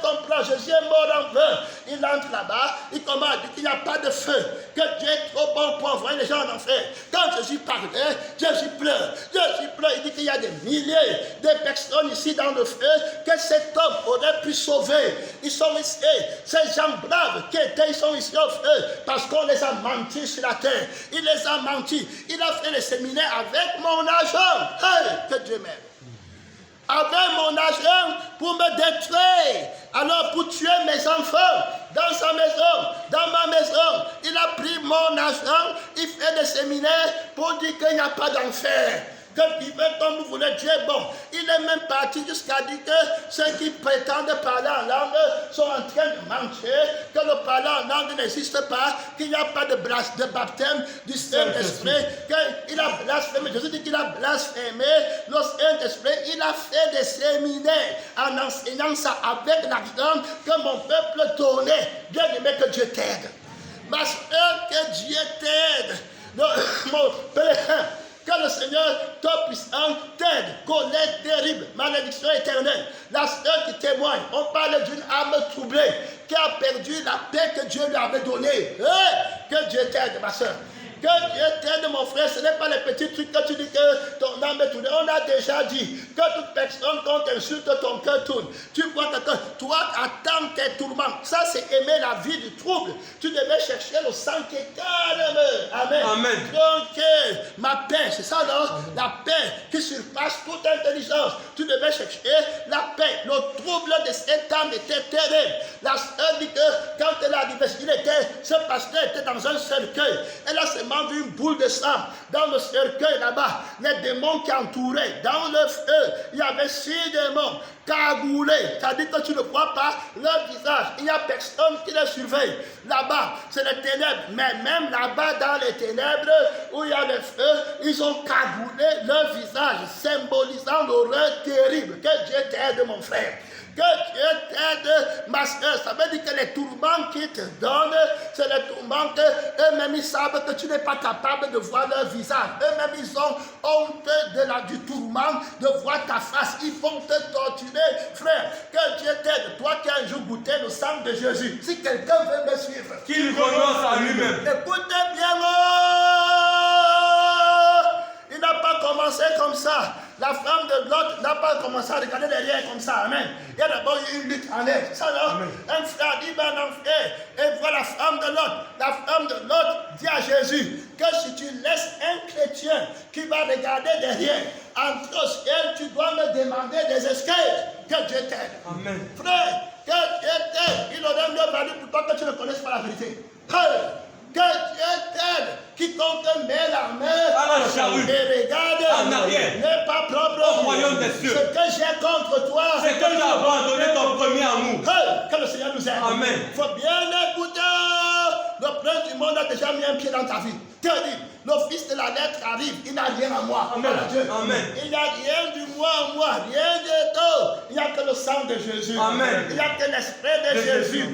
[SPEAKER 2] comprend. Jésus est mort en vain. Il entre là-bas, il commence à dire qu'il n'y a pas de feu, que Dieu est trop bon pour envoyer les gens en enfer. Quand Jésus parlait, Jésus pleure. Il dit qu'il y a des milliers de personnes ici dans le feu que cet homme aurait pu sauver. Ils sont ici. Ces gens braves qui étaient, ils sont ici au feu parce qu'on les a menti sur la terre. Il les a menti. Il a fait les séminaires avec mon argent. Hey, que Dieu m'aime. Avec mon argent pour me détruire. Alors pour tuer mes enfants dans sa maison, dans ma maison, il a pris mon argent, il fait des séminaires pour dire qu'il n'y a pas d'enfer. Que vivez comme vous voulez, Dieu est bon. Il est même parti jusqu'à dire que ceux qui prétendent parler en langue sont en train de mentir, que le parler en langue n'existe pas, qu'il n'y a pas de baptême du Saint-Esprit, qu'il a blasphémé. Jésus dit qu'il a blasphémé le Saint-Esprit. Il a fait des séminaires en enseignant ça avec l'argent que mon peuple donnait. Bien aimé, que Dieu t'aide. Ma soeur, que Dieu t'aide. de mon pèlerin. Que le Seigneur, ton puissant, t'aide. Colère terrible, malédiction éternelle. La sœur qui témoigne, on parle d'une âme troublée qui a perdu la paix que Dieu lui avait donnée. Que Dieu t'aide, ma sœur. Que Dieu t'aide, mon frère. Ce n'est pas les petits trucs que tu dis que ton âme est tournée. On a déjà dit que toute personne, quand t'insulte, ton cœur tourne. Tu vois que toi, attends tes tourments. Ça, c'est aimer la vie du trouble. Tu devais chercher le sang qui calme. Amen.
[SPEAKER 3] Amen.
[SPEAKER 2] Donc, ma paix, c'est ça, non? La paix qui surpasse toute intelligence. Tu devais chercher la paix. Le trouble de cette âme était terrible. La sœur dit que quand elle a arrivé, ce pasteur était dans un cercueil. Elle a seulement vu une boule de sang dans le cercueil là-bas. Les démons qui entouraient. Dans le feu, il y avait 6 démons cagoulés. C'est-à-dire que tu ne vois pas leur visage. Il n'y a personne qui les surveille. Là-bas, c'est les ténèbres. Mais même là-bas, dans les ténèbres, où il y a le feu, ils ont cagoulé leur visage, symbolisant l'horreur terrible. Que Dieu t'aide, mon frère. Que Dieu t'aide, ma soeur. Ça veut dire que les tourments qu'ils te donnent, c'est les tourments qu'eux-mêmes ils savent que tu n'es pas capable de voir leur visage. Eux-mêmes ils ont honte du tourment de voir ta face. Ils vont te torturer, frère. Que Dieu t'aide. Toi qui as un jour goûté le sang de Jésus. Si quelqu'un veut me suivre,
[SPEAKER 3] Qu'il renonce à lui-même.
[SPEAKER 2] écoutez bien, il n'a pas commencé comme ça. La femme de Lot n'a pas commencé à regarder derrière comme ça. Amen. Il y a d'abord eu une lutte en elle. Ça, là, un frère dit, ben non, frère, et voilà la femme de Lot. La femme de Lot dit à Jésus que si tu laisses un chrétien qui va regarder derrière, entre au ciel, tu dois me demander des excuses. Que Dieu t'aide. Amen. Frère, que Dieu t'aide. Il aurait mieux valu pour toi que tu ne connaisses pas la vérité. Que Dieu t'aide. Quiconque met la main
[SPEAKER 3] à la charrue
[SPEAKER 2] et regarde
[SPEAKER 3] en arrière
[SPEAKER 2] n'est pas propre
[SPEAKER 3] au royaume des cieux.
[SPEAKER 2] Ce que j'ai contre toi,
[SPEAKER 3] C'est que tu as abandonné ton premier amour.
[SPEAKER 2] Que le Seigneur nous aide.
[SPEAKER 3] Amen.
[SPEAKER 2] Il faut bien écouter. Le prince du monde a déjà mis un pied dans ta vie. Terrible. Le fils de la lettre arrive. Il n'a rien à moi.
[SPEAKER 3] Amen.
[SPEAKER 2] Dieu.
[SPEAKER 3] Amen.
[SPEAKER 2] Il n'y a rien du moi en moi. Rien de tout. Il n'y a que le sang de Jésus.
[SPEAKER 3] Amen.
[SPEAKER 2] Il n'y a que l'esprit de Jésus.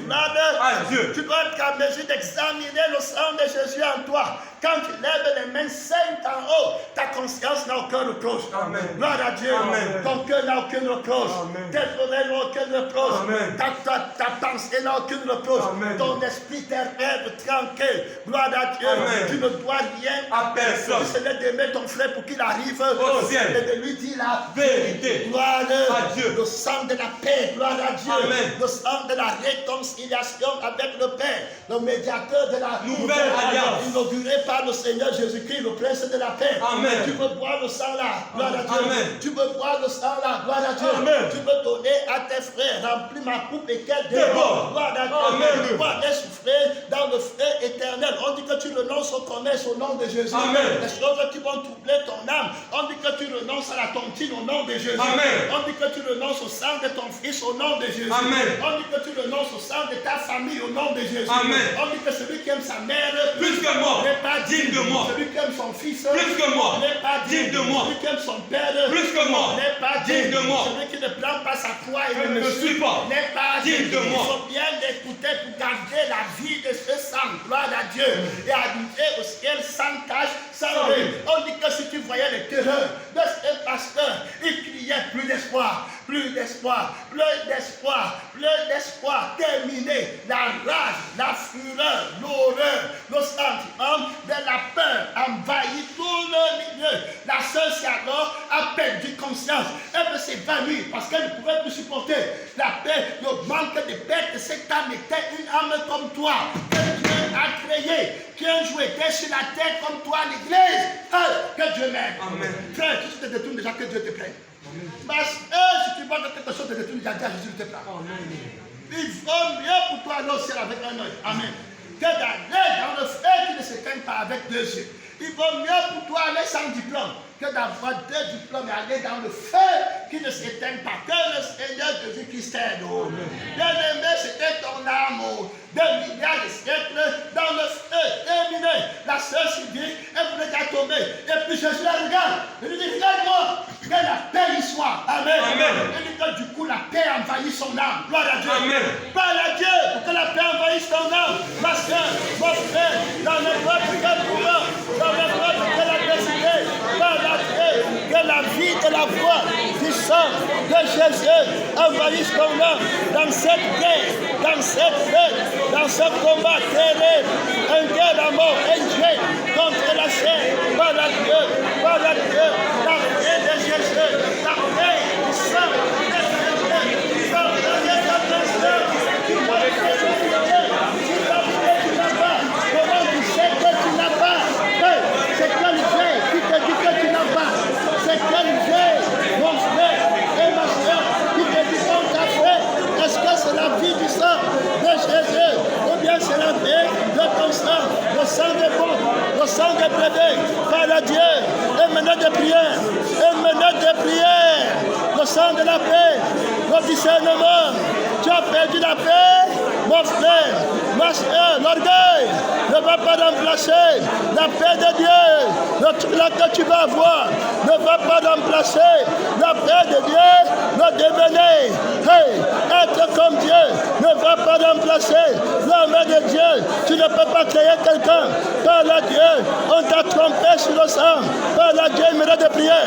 [SPEAKER 3] Dieu.
[SPEAKER 2] Tu dois être en mesure d'examiner le sang de Jésus en toi. Quand tu lèves les mains saintes en haut, ta conscience n'a aucun reproche.
[SPEAKER 3] Amen.
[SPEAKER 2] Gloire à Dieu.
[SPEAKER 3] Amen.
[SPEAKER 2] Ton cœur n'a aucun reproche.
[SPEAKER 3] Amen.
[SPEAKER 2] Tes oreilles n'ont aucun reproche.
[SPEAKER 3] Amen.
[SPEAKER 2] Ta pensée n'a aucun reproche.
[SPEAKER 3] Amen.
[SPEAKER 2] Ton esprit t'élève tranquille. Gloire à Dieu.
[SPEAKER 3] Amen.
[SPEAKER 2] Tu ne dois rien
[SPEAKER 3] À personne.
[SPEAKER 2] C'est d'aimer ton frère pour qu'il arrive
[SPEAKER 3] au ciel
[SPEAKER 2] et de lui dire la
[SPEAKER 3] vérité.
[SPEAKER 2] Gloire
[SPEAKER 3] à Dieu.
[SPEAKER 2] Le sang de la paix. Gloire à Dieu.
[SPEAKER 3] Amen.
[SPEAKER 2] Le sang de la réconciliation avec le Père. Le médiateur de la
[SPEAKER 3] Nouvelle alliance.
[SPEAKER 2] Inauguré par le Seigneur Jésus-Christ, le prince de la paix.
[SPEAKER 3] Amen.
[SPEAKER 2] Tu peux boire le sang là. Gloire à Dieu.
[SPEAKER 3] Amen.
[SPEAKER 2] Tu peux boire le sang là. Gloire à Dieu.
[SPEAKER 1] Amen.
[SPEAKER 2] Tu peux donner à tes frères. Remplis ma coupe et qu'elle
[SPEAKER 3] Déborde.
[SPEAKER 2] déborde. Gloire à Dieu.
[SPEAKER 3] Amen.
[SPEAKER 2] Tu vas souffler dans le feu éternel. On dit que tu renonces au commerce au nom de Jésus.
[SPEAKER 3] Amen.
[SPEAKER 2] Les choses qui vont troubler ton âme. On dit que tu renonces à la tontine au nom de Jésus.
[SPEAKER 3] Amen.
[SPEAKER 2] On dit que tu renonces au sang de ton fils au nom de Jésus.
[SPEAKER 3] Amen.
[SPEAKER 2] On dit que tu renonces au sang de ta famille au nom de Jésus.
[SPEAKER 3] Amen.
[SPEAKER 2] On dit que celui qui aime sa mère
[SPEAKER 3] Plus que moi.
[SPEAKER 2] n'est pas
[SPEAKER 3] Digne de moi.
[SPEAKER 2] Celui qui aime son fils
[SPEAKER 3] Plus que moi.
[SPEAKER 2] n'est pas
[SPEAKER 3] Digne de moi.
[SPEAKER 2] Celui qui aime son père
[SPEAKER 3] Plus que moi.
[SPEAKER 2] n'est pas
[SPEAKER 3] Digne de moi.
[SPEAKER 2] Celui qui ne prend pas sa croix et
[SPEAKER 3] Je ne me suis pas
[SPEAKER 2] n'est pas
[SPEAKER 3] digne de moi.
[SPEAKER 2] Il faut bien l'écouter pour garder la vie de ce sang. Gloire à Dieu. Et habiter au ciel sans tache, sans règle. On dit que si tu voyais les terreurs de ce pasteur, il criait plus d'espoir, plus d'espoir, plus d'espoir, plus d'espoir. Terminé. La rage, la fureur, l'horreur, le sentiment de la peur envahit tout le milieu. La sœur alors a perdu conscience. Elle veut s'évanouir parce qu'elle ne pouvait plus supporter la paix, le manque de paix que cette âme était une âme comme toi, que Dieu a créée, qui un jour était sur la terre comme toi, l'église. Que Dieu m'aide. Frère, si tu te détournes déjà, que Dieu te prenne. Parce que si tu vois que quelque chose te détourne, déjà, Jésus te prend. Il vaut mieux pour toi aller au ciel avec un œil. Amen. Que d'aller dans le feu qui ne s'éteint pas avec 2 yeux. Il vaut mieux pour toi aller sans diplôme que d'avoir 2 diplômes et aller dans le feu qui ne s'éteint pas. Que le Seigneur Jésus-Christ t'aide. Bien-aimé, c'était ton âme. 2 milliards de siècles dans le feu. Terminé. La sœur s'y dit, elle voulait déjà tomber. Et puis Jésus la regarde. Il lui dit, regarde-moi. Que la paix y soit. Amen.
[SPEAKER 1] Amen.
[SPEAKER 2] Et que du coup la paix envahit son âme. Gloire à Dieu.
[SPEAKER 1] Amen.
[SPEAKER 2] Parle à Dieu pour que la paix envahisse ton âme. Ma soeur, mon frère, dans n'importe quel mouvement, dans n'importe quelle adversité, parle à Dieu que la vie et la foi du sang de Jésus envahissent ton âme dans cette guerre, dans cette fête, dans ce combat terrible. Un guerre d'amour, un Dieu contre la chair. Parle à Dieu, parle à Dieu. La paix de Jésus, la paix du sang de Jésus. Parle à Dieu, la paix. Tu n'as pas. Comment tu sais que tu n'as pas? C'est quel Dieu qui te dit que tu n'as pas? C'est quel Dieu, mon frère et ma soeur, qui te dit qu'on t'a fait? Est-ce que c'est la vie du sang de Jésus ou bien c'est la vie de ton sang, le sang des bons, le sang des brebis? Parle à Dieu et menez des prières, le sang de la paix, le discernement. Tu as perdu la paix, mon frère, ma soeur, l'orgueil ne va pas remplacer la paix de Dieu. Le truc là que tu vas avoir ne va pas remplacer la paix de Dieu. Le devenir, être comme Dieu ne va pas remplacer l'amour de Dieu. Tu ne peux pas créer quelqu'un. Par la Dieu, on t'a trompé sur le sang. Par la Dieu, il mérite de prier.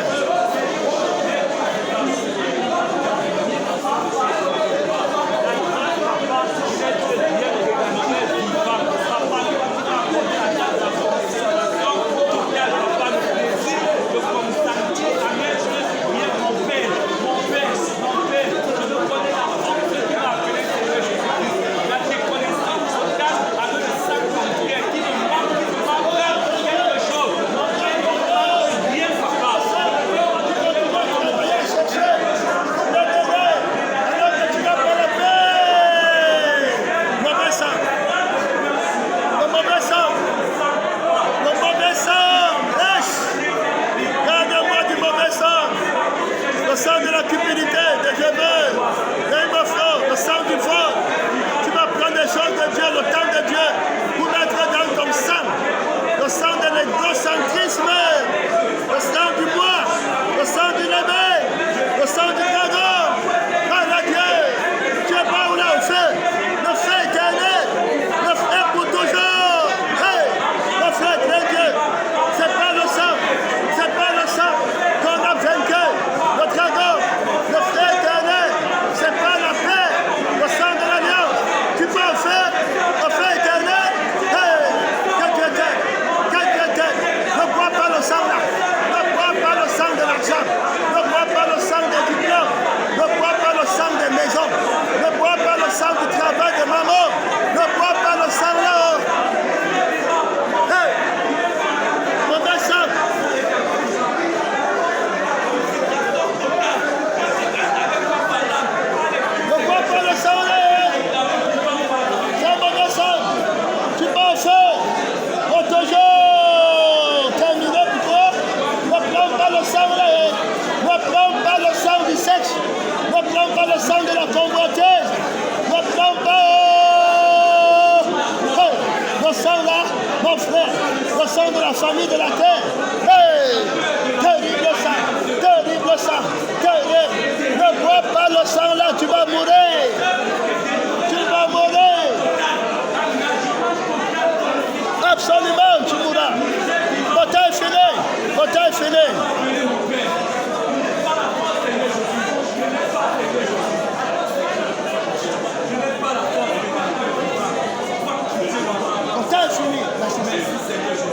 [SPEAKER 2] Famille de la terre,